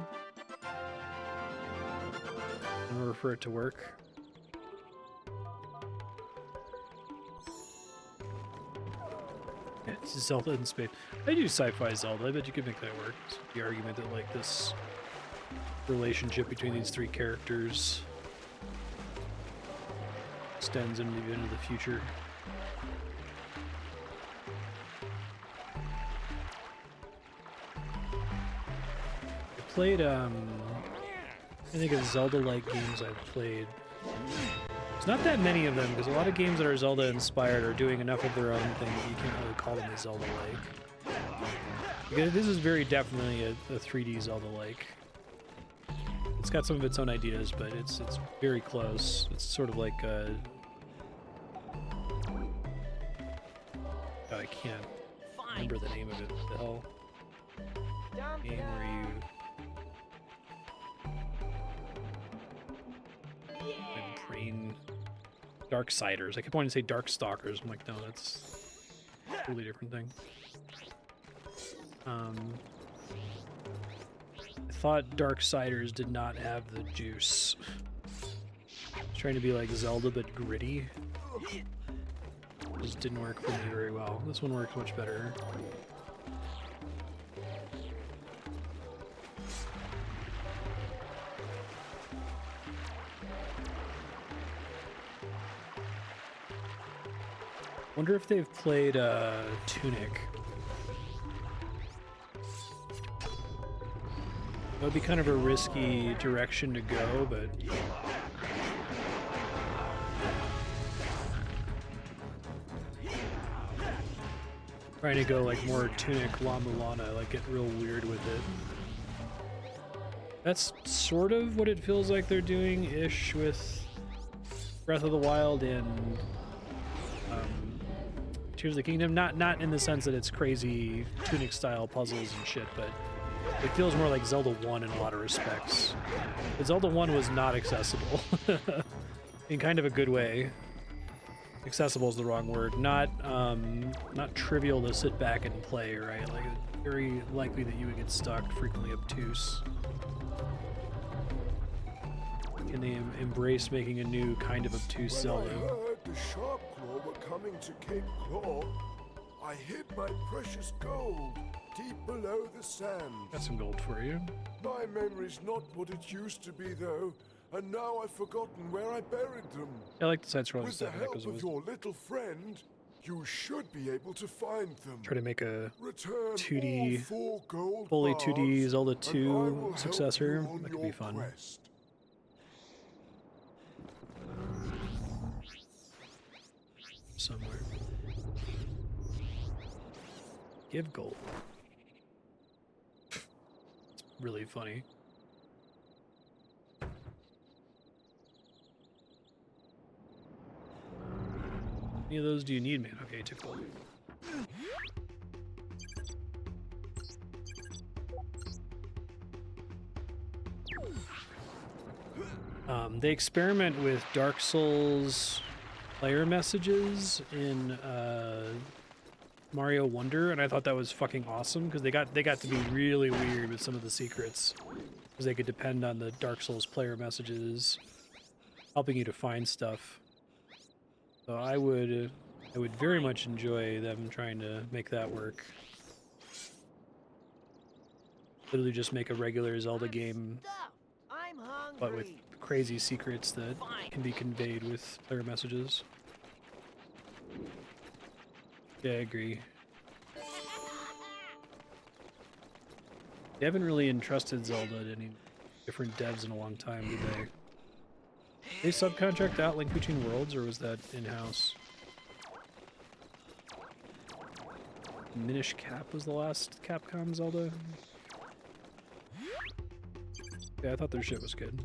[SPEAKER 1] order for it to work. It's Zelda in space. I do sci-fi Zelda. I bet you could make that work. It's the argument that like this relationship between these three characters extends into the future. I played I think of Zelda-like games I've played. There's not that many of them, because a lot of games that are Zelda-inspired are doing enough of their own thing that you can't really call them a Zelda-like. Because this is very definitely a 3D Zelda-like. It's got some of its own ideas, but it's very close. It's sort of like a... God, I can't remember the name of it. What the hell? Game where you... My brain... Darksiders. I kept wanting to say Darkstalkers. I'm like, no, that's a totally different thing. I thought Darksiders did not have the juice. I was trying to be like Zelda, but gritty. Just didn't work for me very well. This one works much better. Wonder if they've played Tunic. That would be kind of a risky direction to go, but... Trying to go like more Tunic La Mulana, like get real weird with it. That's sort of what it feels like they're doing-ish with Breath of the Wild and Tears of the Kingdom. Not in the sense that it's crazy Tunic-style puzzles and shit, but it feels more like Zelda 1 in a lot of respects. But Zelda 1 was not accessible. In kind of a good way. Accessible is the wrong word. Not trivial to sit back and play, right? Like, very likely that you would get stuck, frequently obtuse. Can they embrace making a new kind of obtuse Zelda?
[SPEAKER 2] When I heard the Sharpclaw were coming to Cape Claw, I hid my precious gold deep below the sand.
[SPEAKER 1] Got some gold for you.
[SPEAKER 2] My memory's not what it used to be, though, and now I've forgotten where I buried them.
[SPEAKER 1] I like the side-scrolling
[SPEAKER 2] With the
[SPEAKER 1] stuff.
[SPEAKER 2] help of your little friend, you should be able to find them.
[SPEAKER 1] Try to make a
[SPEAKER 2] Return
[SPEAKER 1] 2D,
[SPEAKER 2] all 4 gold
[SPEAKER 1] fully
[SPEAKER 2] bars,
[SPEAKER 1] 2D Zelda
[SPEAKER 2] and I
[SPEAKER 1] 2
[SPEAKER 2] will help
[SPEAKER 1] successor.
[SPEAKER 2] you on
[SPEAKER 1] That could
[SPEAKER 2] your
[SPEAKER 1] be fun.
[SPEAKER 2] quest.
[SPEAKER 1] Somewhere. Give gold. It's really funny. Any of those do you need, man? Okay, took gold. They experiment with Dark Souls player messages in Mario Wonder, and I thought that was fucking awesome because they got to be really weird with some of the secrets, because they could depend on the Dark Souls player messages helping you to find stuff. So I would very much enjoy them trying to make that work. Literally just make a regular Zelda game,
[SPEAKER 6] I'm hungry.
[SPEAKER 1] but with crazy secrets that can be conveyed with player messages. Yeah, I agree. They haven't really entrusted Zelda to any different devs in a long time, did they? They subcontract out Link Between Worlds, or was that in-house? Minish Cap was the last Capcom Zelda. Yeah, I thought their shit was good.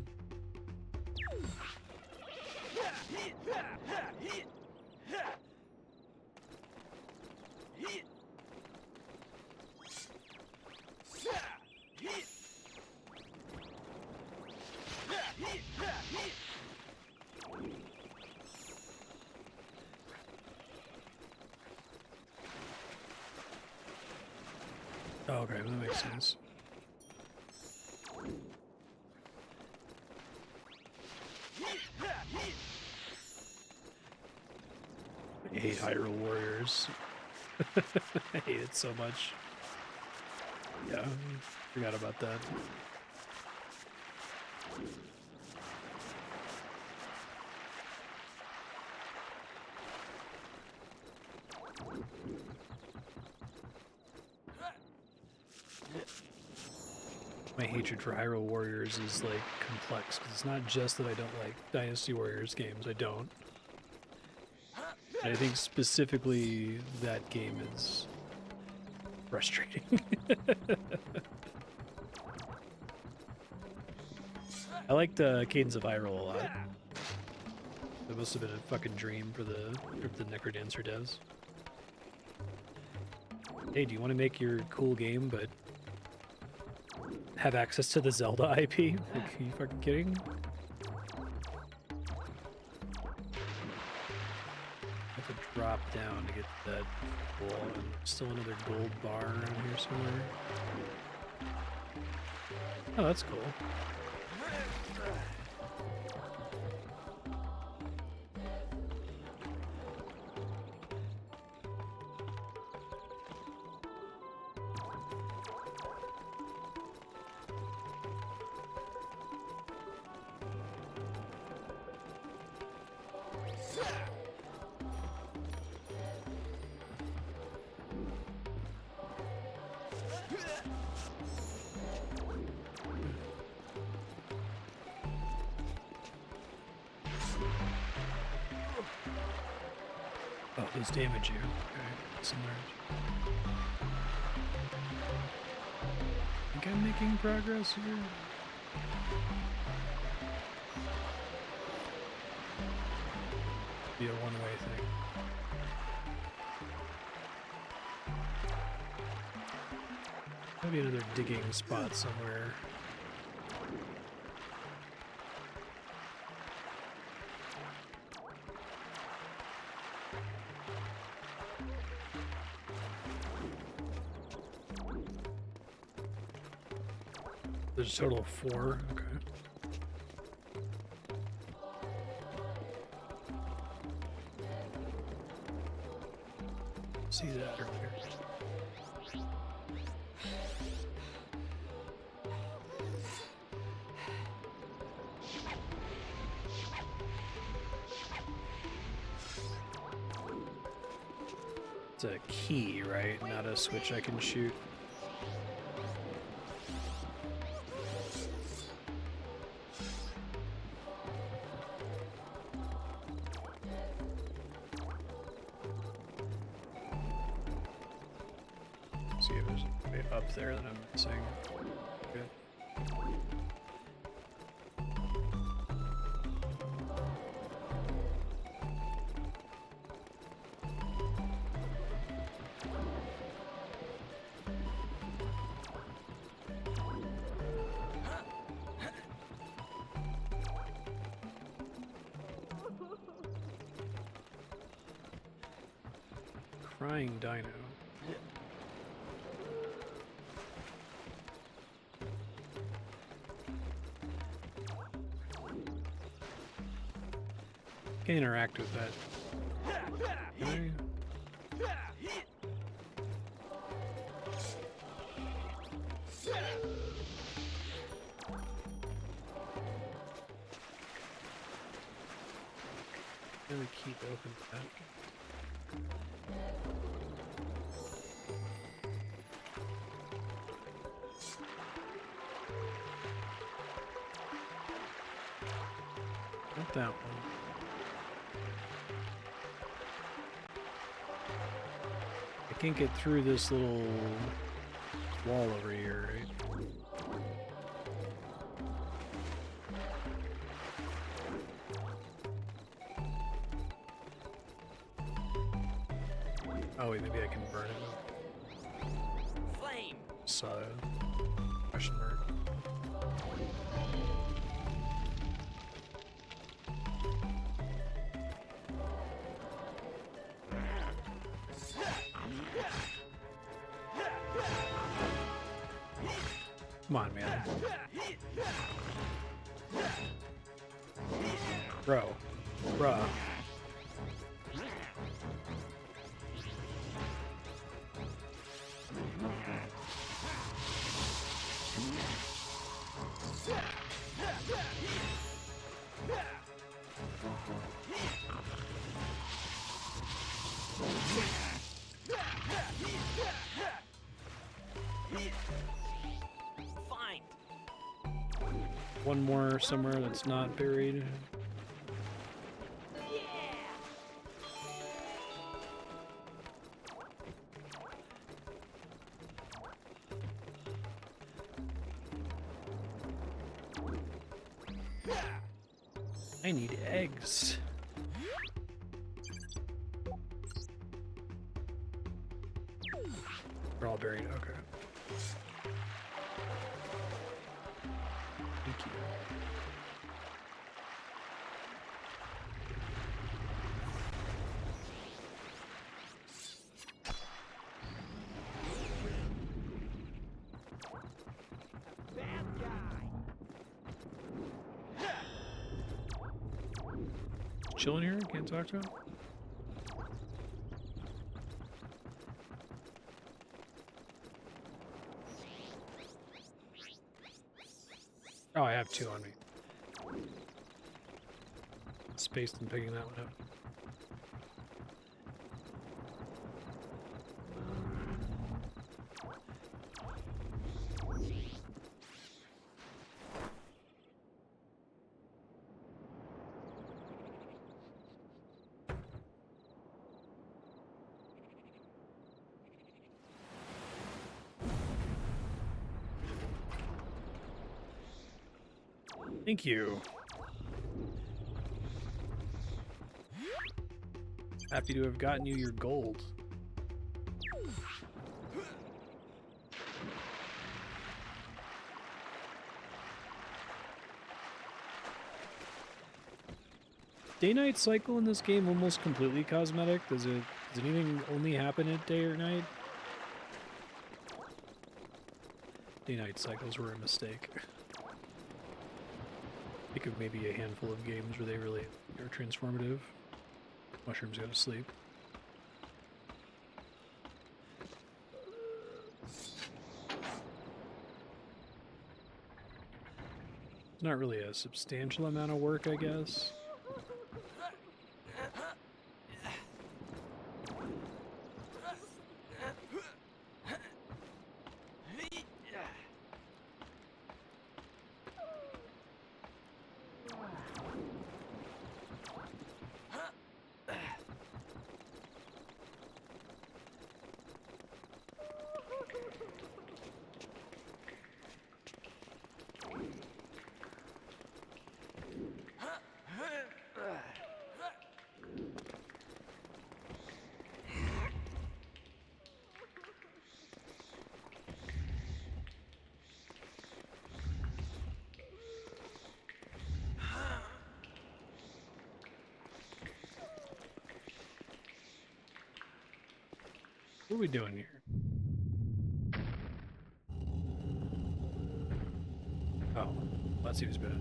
[SPEAKER 1] Oh, okay, that makes sense. I hate Hyrule Warriors. I hate it so much. Yeah, forgot about that. My hatred for Hyrule Warriors is like complex, because it's not just that I don't like Dynasty Warriors games, I don't. I think specifically that game is frustrating. I liked Cadence of Hyrule a lot. That must have been a fucking dream for the Necrodancer devs. Hey, do you want to make your cool game, but have access to the Zelda IP? Like, are you fucking kidding? I have to drop down to get to that wall. And still another gold bar around here somewhere. Oh, that's cool. Oh, those damage you. Okay, that's alert. I think I'm making progress here. Be a one-way thing. Maybe another digging spot somewhere. There's a total of 4. Okay. See that earlier. It's a key, right? Not a switch I can shoot. See if there's a way up there that I'm missing. Good. Crying dino. Can't interact with that. Can I? Let me keep open that. Not that one. I can't get through this little wall over here, right? Oh wait, maybe I can burn it.
[SPEAKER 6] Flame.
[SPEAKER 1] Saw question mark. Come on, man. Bro. Bruh.
[SPEAKER 6] Find.
[SPEAKER 1] One more somewhere that's not buried. I need eggs. They're all buried, okay. Thank you. Chilling here? Can't talk to him? Oh, I have two on me. Spaced and picking that one up. Thank you. Happy to have gotten you your gold. Day-night cycle in this game almost completely cosmetic? Does anything only happen at day or night? Day-night cycles were a mistake. Think of maybe a handful of games where they really are transformative. Mushrooms go to sleep. It's not really a substantial amount of work, I guess. What are we doing here? Oh, that seems bad.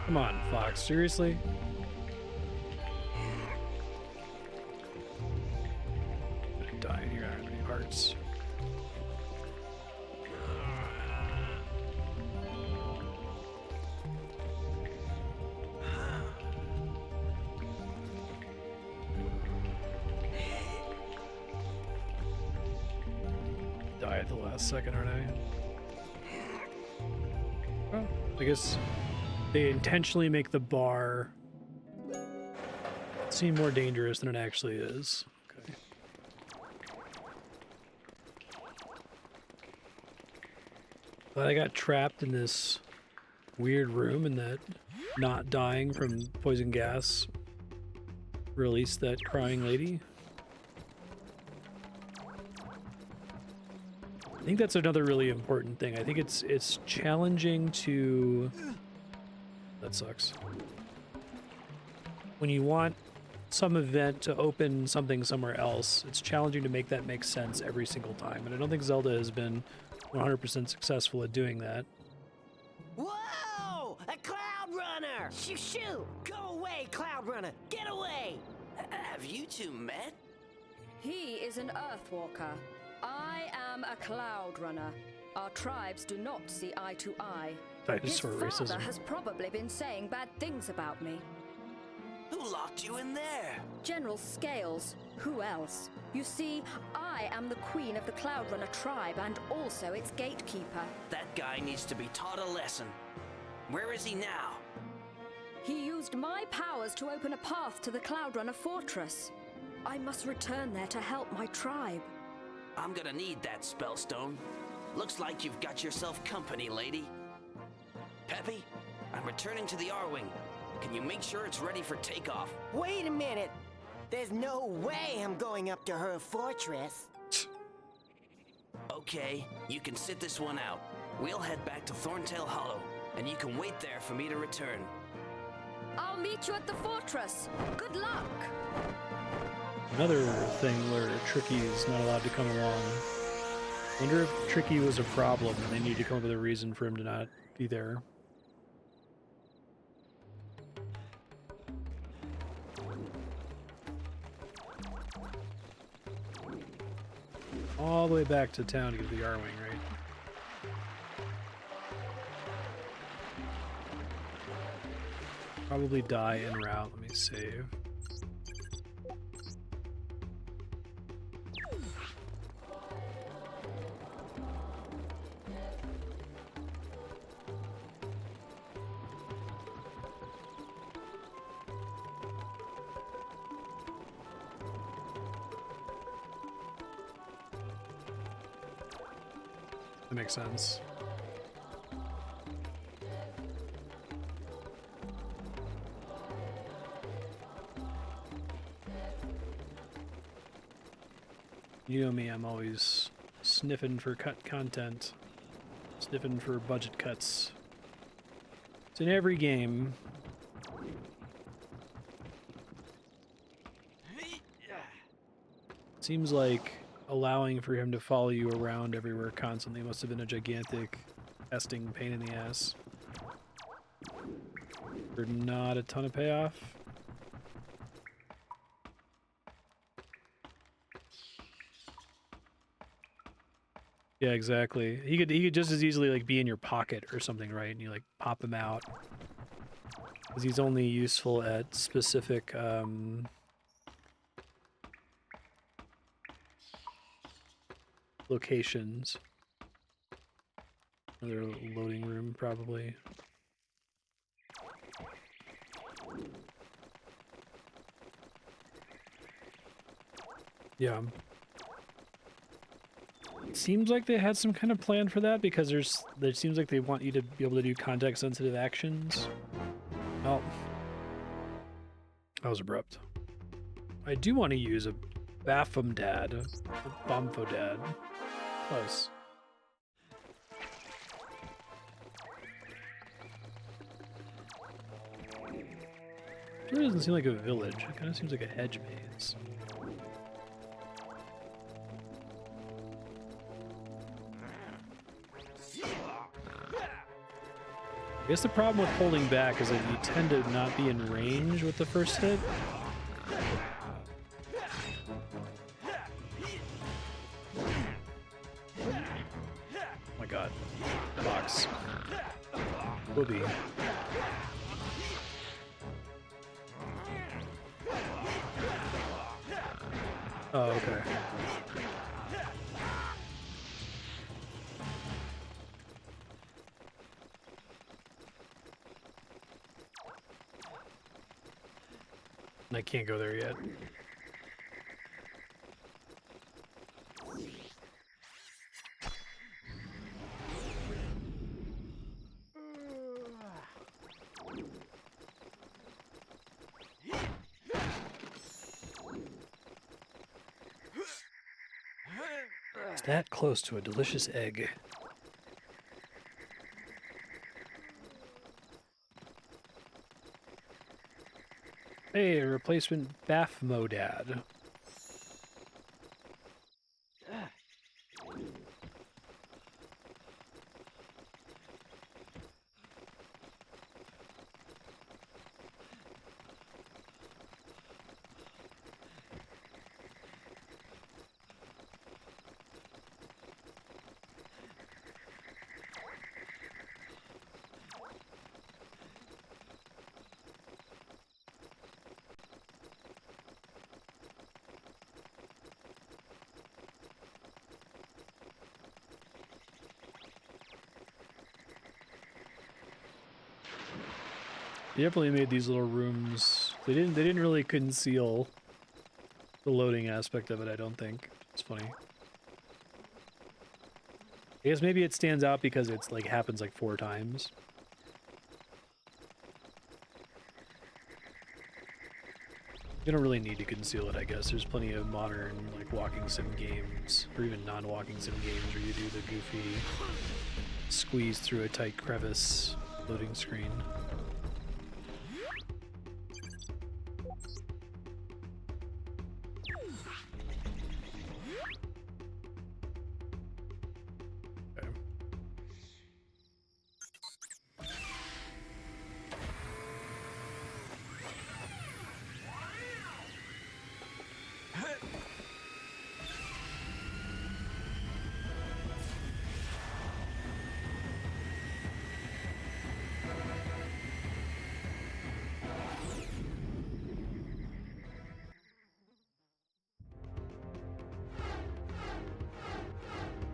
[SPEAKER 1] Come on, Fox, seriously? I'm gonna die here, I don't have any hearts. die at the last second, aren't I? Oh, I guess they intentionally make the bar seem more dangerous than it actually is. Okay. Glad I got trapped in this weird room and that not dying from poison gas released that crying lady. I think that's another really important thing. I think it's challenging to... That sucks. When you want some event to open something somewhere else, it's challenging to make that make sense every single time. And I don't think Zelda has been 100% successful at doing that.
[SPEAKER 7] Whoa! A Cloudrunner! Shoo shoo! Go away, Cloudrunner! Get away!
[SPEAKER 6] Have you two met?
[SPEAKER 8] He is an Earthwalker. I am a Cloudrunner. Our tribes do not see eye to eye.
[SPEAKER 1] Dinosaur
[SPEAKER 8] His
[SPEAKER 1] racism.
[SPEAKER 8] father has probably been saying bad things about me.
[SPEAKER 6] Who locked you in there?
[SPEAKER 8] General Scales. Who else? You see, I am the queen of the Cloudrunner tribe and also its gatekeeper.
[SPEAKER 6] That guy needs to be taught a lesson. Where is he now?
[SPEAKER 8] He used my powers to open a path to the Cloudrunner fortress. I must return there to help my tribe.
[SPEAKER 6] I'm gonna need that spellstone. Looks like you've got yourself company, lady. Peppy, I'm returning to the R-Wing. Can you make sure it's ready for takeoff?
[SPEAKER 7] Wait a minute! There's no way I'm going up to her fortress.
[SPEAKER 6] Okay, you can sit this one out. We'll head back to Thorntail Hollow, and you can wait there for me to return.
[SPEAKER 8] I'll meet you at the fortress. Good luck!
[SPEAKER 1] Another thing where Tricky is not allowed to come along. Wonder if Tricky was a problem and they need to come up with a reason for him to not be there. All the way back to town to get to the R-Wing, right? Probably die en route. Let me save. That makes sense. You know me, I'm always sniffing for cut content, sniffing for budget cuts. It's in every game. Seems like allowing for him to follow you around everywhere constantly must have been a gigantic testing pain in the ass. For not a ton of payoff. Yeah, exactly. He could just as easily like be in your pocket or something, right? And you like pop him out. Because he's only useful at specific locations. Another loading room, probably. Yeah. It seems like they had some kind of plan for that because there seems like they want you to be able to do context-sensitive actions. Oh. That was abrupt. I do want to use a Baphomet, a Bomphodad. Close. It really doesn't seem like a village. It kind of seems like a hedge maze. I guess the problem with holding back is that you tend to not be in range with the first hit. Oh my god. Box. Booby. Oh, okay. can't go there yet. It's that close to a delicious egg. Hey, a replacement Baphomet. They definitely made these little rooms. They didn't really conceal the loading aspect of it, I don't think. It's funny. I guess maybe it stands out because it's like happens like 4 times. You don't really need to conceal it, I guess. There's plenty of modern like walking sim games, or even non-walking sim games where you do the goofy squeeze through a tight crevice loading screen.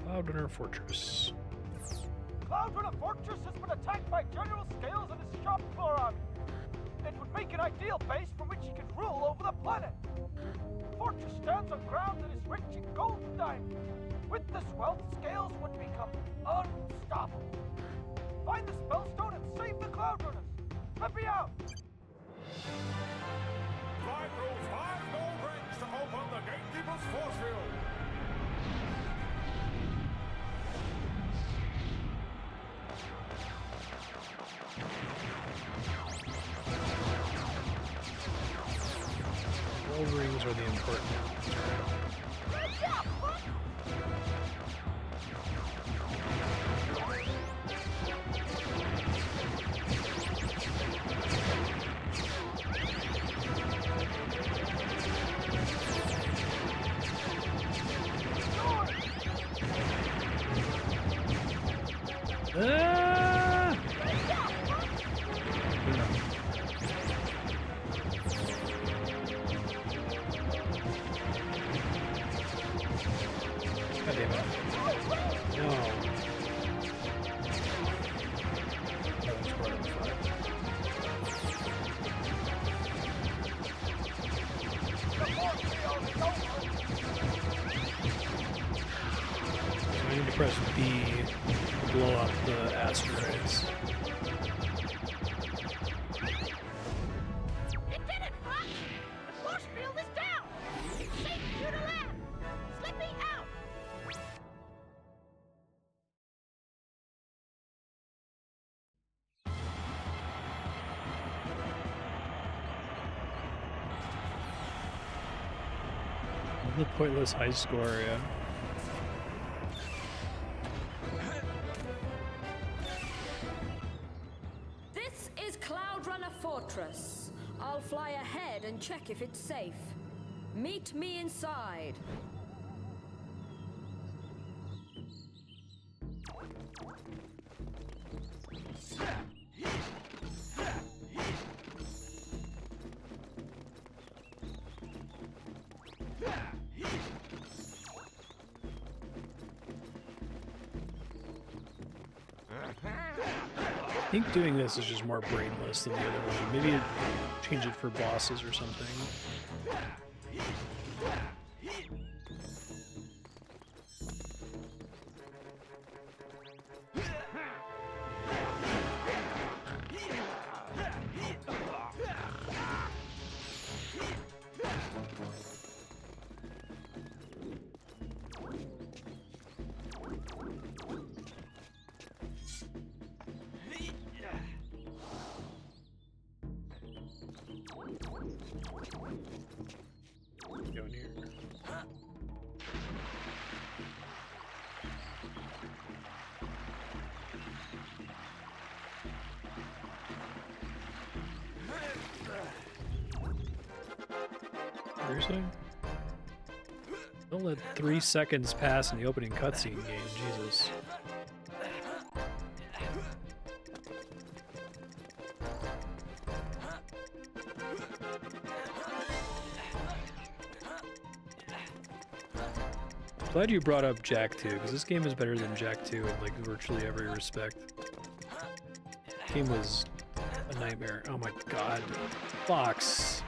[SPEAKER 1] Cloudrunner Fortress.
[SPEAKER 5] Cloudrunner Fortress has been attacked by General Scales and his Sharpclaw army. It would make an ideal base from which he could rule over the planet. The fortress stands on ground that is rich in gold and diamonds. With this wealth, Scales would become unstoppable. Find the spellstone and save the Cloudrunners. Let me out!
[SPEAKER 2] Fly through 5 gold rings to open the Gatekeeper's force field.
[SPEAKER 1] Gold rings are the important ones. Ah! God damn it. No. That was part of the fight. I need to press B to blow up the asteroids.
[SPEAKER 4] You did it, Fox! The force field is down! Safe you to land! Slippy out!
[SPEAKER 1] The pointless high score, yeah.
[SPEAKER 8] This is Cloudrunner Fortress. I'll fly ahead and check if it's safe. Meet me inside.
[SPEAKER 1] think doing this is just more brainless than the other one. Maybe change it for bosses or something. Going here. Seriously? Don't let 3 seconds pass in the opening cutscene game, Jesus. Glad you brought up Jak 2, because this game is better than Jak 2 in like virtually every respect. Game was a nightmare. Oh my god. Fox.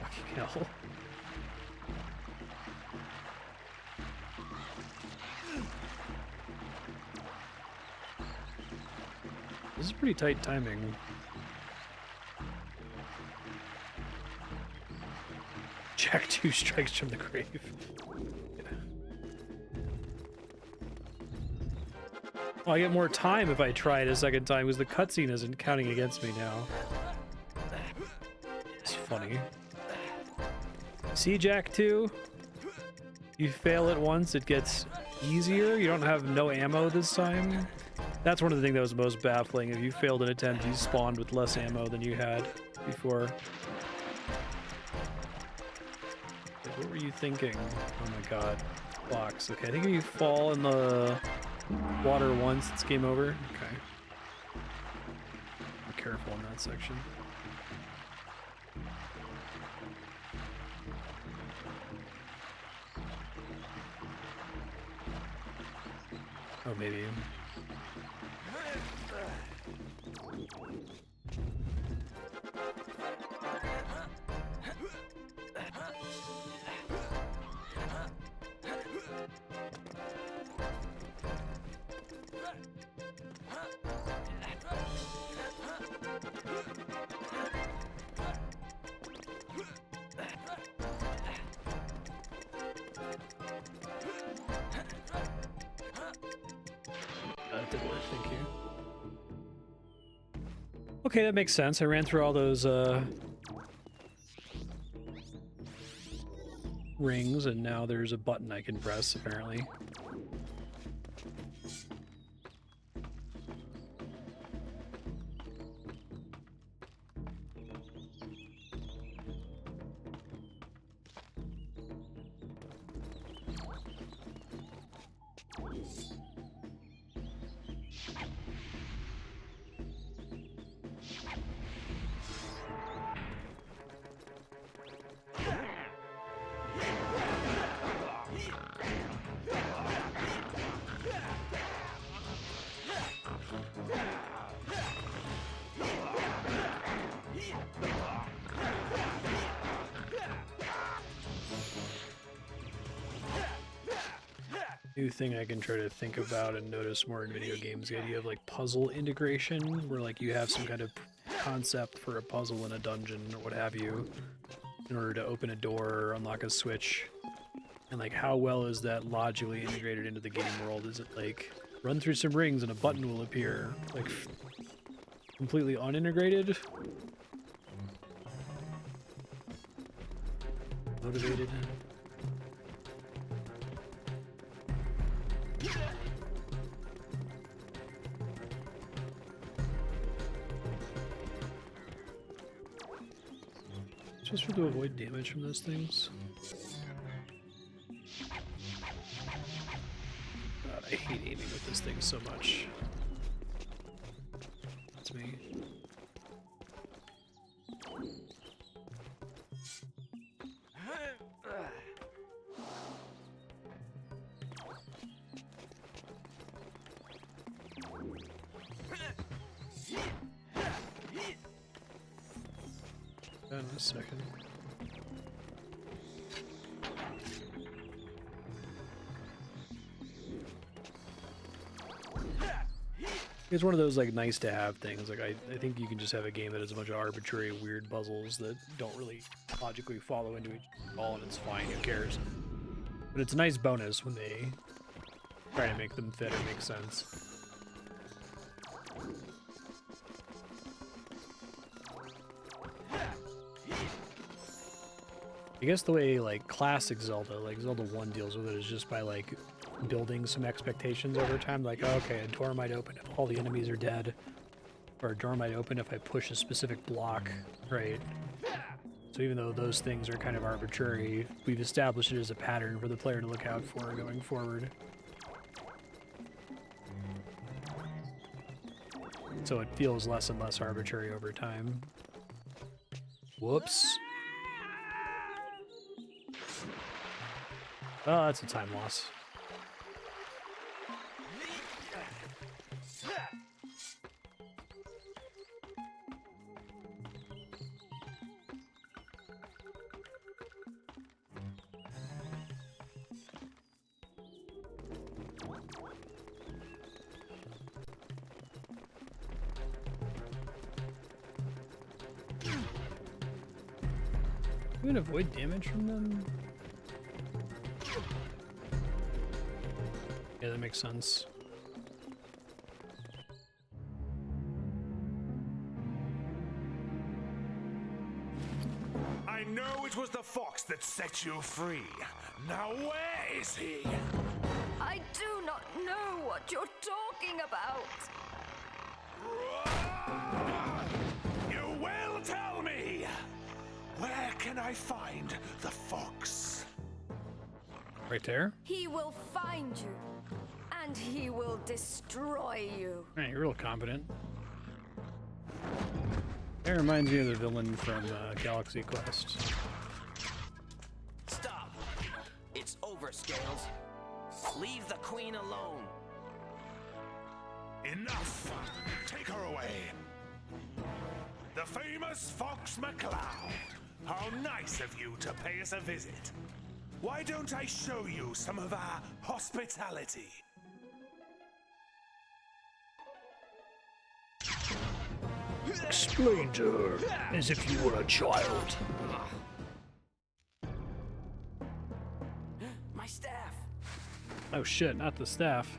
[SPEAKER 1] Fucking hell. This is pretty tight timing. Jak 2 strikes from the grave. Yeah. Oh, I get more time if I try it a second time because the cutscene isn't counting against me now. It's funny. See, Jak 2? You fail it once, it gets easier. You don't have no ammo this time. That's one of the things that was most baffling. If you failed an attempt, you spawned with less ammo than you had before. What were you thinking? Oh my god. Fox. Okay, I think if you fall in the water once, it's game over. Okay. Be careful in that section. Oh, maybe. That did work, thank you. Okay, that makes sense. I ran through all those rings, and now there's a button I can press, apparently. New thing I can try to think about and notice more in video games, the idea of like puzzle integration, where like you have some kind of concept for a puzzle in a dungeon or what have you, in order to open a door or unlock a switch, and like how well is that logically integrated into the game world? Is it like run through some rings and a button will appear, like completely unintegrated? Motivated? Just to avoid damage from those things. God, I hate aiming with this thing so much. That's me. that in a second. It's one of those like nice to have things. Like I think you can just have a game that has a bunch of arbitrary weird puzzles that don't really logically follow into each other at all, and it's fine, who cares? But it's a nice bonus when they try to make them fit or make sense. I guess the way like classic Zelda, like Zelda 1 deals with it is just by like building some expectations over time, like, oh, okay, a door might open if all the enemies are dead, or a door might open if I push a specific block, right? So even though those things are kind of arbitrary, we've established it as a pattern for the player to look out for going forward. So it feels less and less arbitrary over time. Whoops. Oh, that's a time loss. You can avoid damage from them? Yeah, that makes sense.
[SPEAKER 2] I know it was the fox that set you free. Now where is he?
[SPEAKER 8] I do not know what you're talking about.
[SPEAKER 2] You will tell me! Where can I find the fox?
[SPEAKER 1] Right there?
[SPEAKER 8] He will find you, and he will destroy you.
[SPEAKER 1] Alright, you're real competent. That reminds me of the villain from Galaxy Quest.
[SPEAKER 6] Stop! It's over, Scales. Leave the queen alone.
[SPEAKER 2] Enough! Take her away! The famous Fox McCloud! How nice of you to pay us a visit. Why don't I show you some of our hospitality?
[SPEAKER 1] Explain to her as if you were a child.
[SPEAKER 6] My staff.
[SPEAKER 1] Oh shit, not the staff.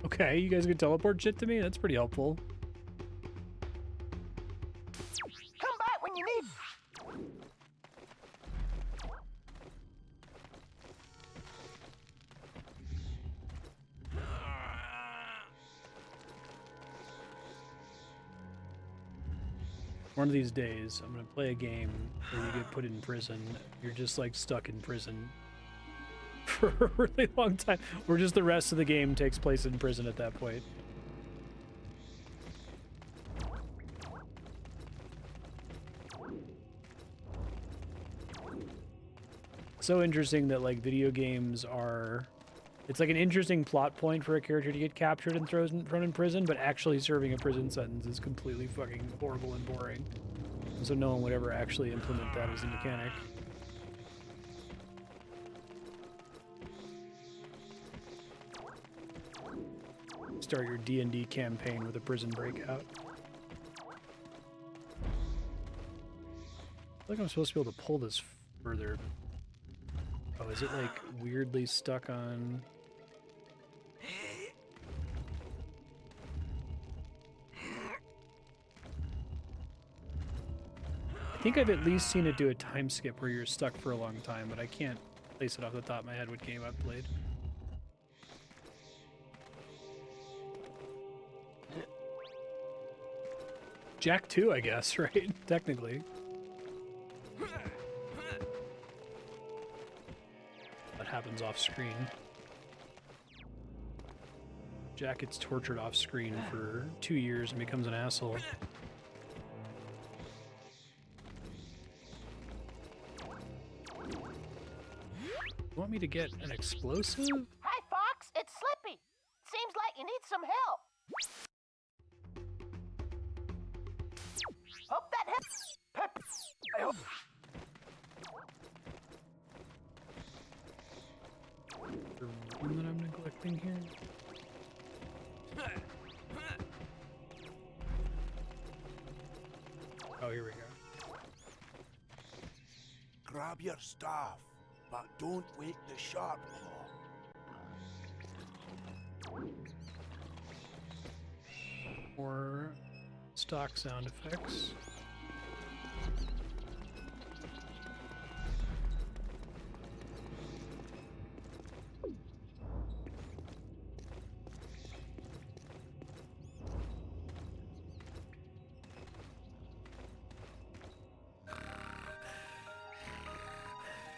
[SPEAKER 1] Okay, you guys can teleport shit to me? That's pretty helpful.
[SPEAKER 5] Come back when you need.
[SPEAKER 1] One of these days, I'm gonna play a game where you get put in prison. You're just like stuck in prison for a really long time, or just the rest of the game takes place in prison at that point. So interesting that like video games are, it's like an interesting plot point for a character to get captured and thrown in prison, but actually serving a prison sentence is completely fucking horrible and boring. So no one would ever actually implement that as a mechanic. Start your D&D campaign with a prison breakout. I feel like I'm supposed to be able to pull this further. Oh, is it like weirdly stuck on? I think I've at least seen it do a time skip where you're stuck for a long time, but I can't place it off the top of my head what game I've played. Jack 2, I guess, right? Technically. That happens off screen. Jack gets tortured off screen for 2 years and becomes an asshole. You want me to get an explosive?
[SPEAKER 4] Hi, Fox. It's Slippy. Seems like you need some help. Hope that helps.
[SPEAKER 5] Pep, I hope.
[SPEAKER 1] The room that I'm neglecting here? Oh, here we go.
[SPEAKER 2] Grab your staff, but don't wake the Sharpclaw.
[SPEAKER 1] More stock sound effects.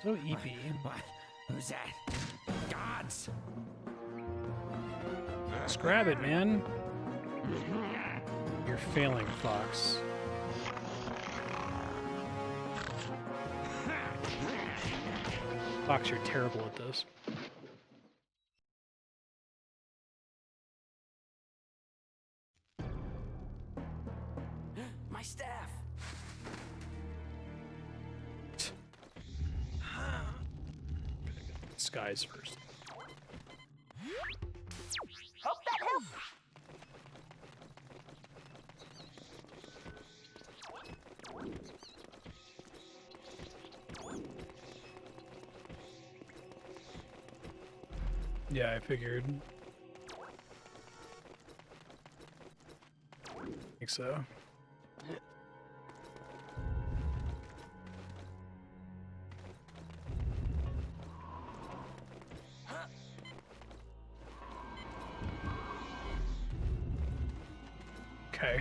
[SPEAKER 1] So EP.
[SPEAKER 6] What? Who's that? Gods!
[SPEAKER 1] Let's grab it, man. You're failing, Fox. Fox, you're terrible at this.
[SPEAKER 6] My staff!
[SPEAKER 1] Skies first.
[SPEAKER 4] Hope that helps.
[SPEAKER 1] Yeah, I figured. I think so. Okay.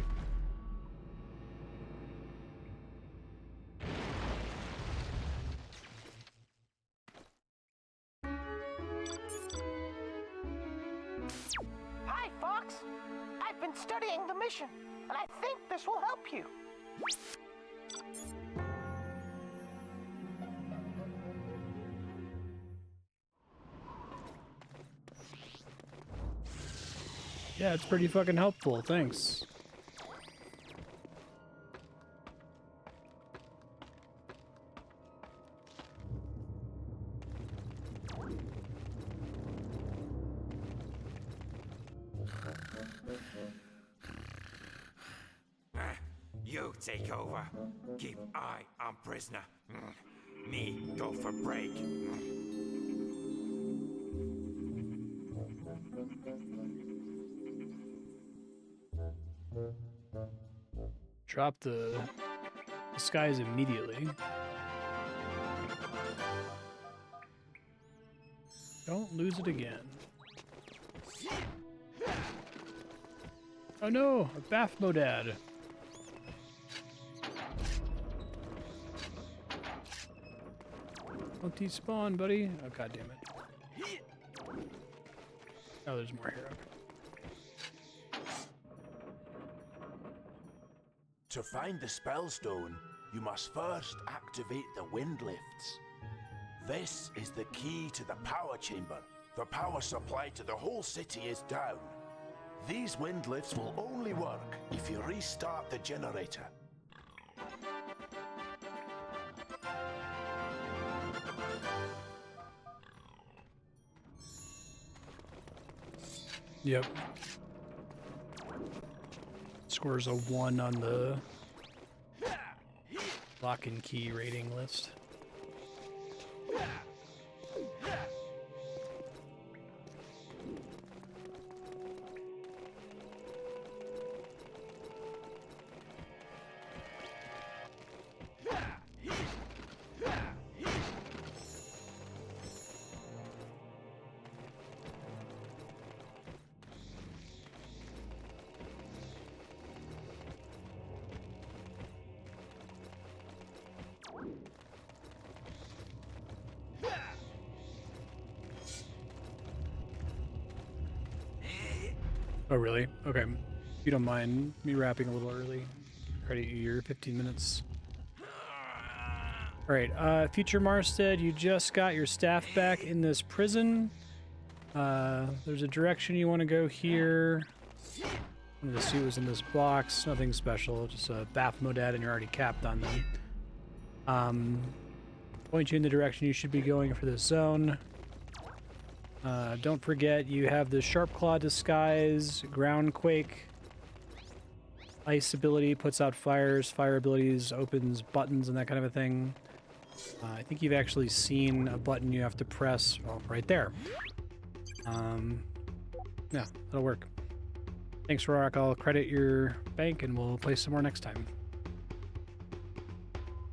[SPEAKER 4] Hi, Fox. I've been studying the mission, and I think this will help you.
[SPEAKER 1] Yeah, it's pretty fucking helpful. Thanks.
[SPEAKER 9] You take over. Keep eye on prisoner. Me go for break.
[SPEAKER 1] Drop the skies immediately. Don't lose it again. Oh no, a Baphomet. Don't despawn, buddy. Oh, god damn it. Oh, there's more here. Okay.
[SPEAKER 2] To find the spellstone, you must first activate the wind lifts. This is the key to the power chamber. The power supply to the whole city is down. These wind lifts will only work if you restart the generator.
[SPEAKER 1] Yep. Scores a 1 on the lock and key rating list. Oh, really? Okay. If you don't mind me wrapping a little early. Credit you your 15 minutes. All right, future Marstead, you just got your staff back in this prison. There's a direction you want to go here. One of the suit was in this box. Nothing special, just a Baphomet, and you're already capped on them. Point you in the direction you should be going for this zone. Don't forget, you have the Sharpclaw disguise, Ground Quake. Ice ability puts out fires, fire abilities opens buttons and that kind of a thing. I think you've actually seen a button you have to press, well, right there. Yeah, that'll work. Thanks, Rorak. I'll credit your bank and we'll play some more next time.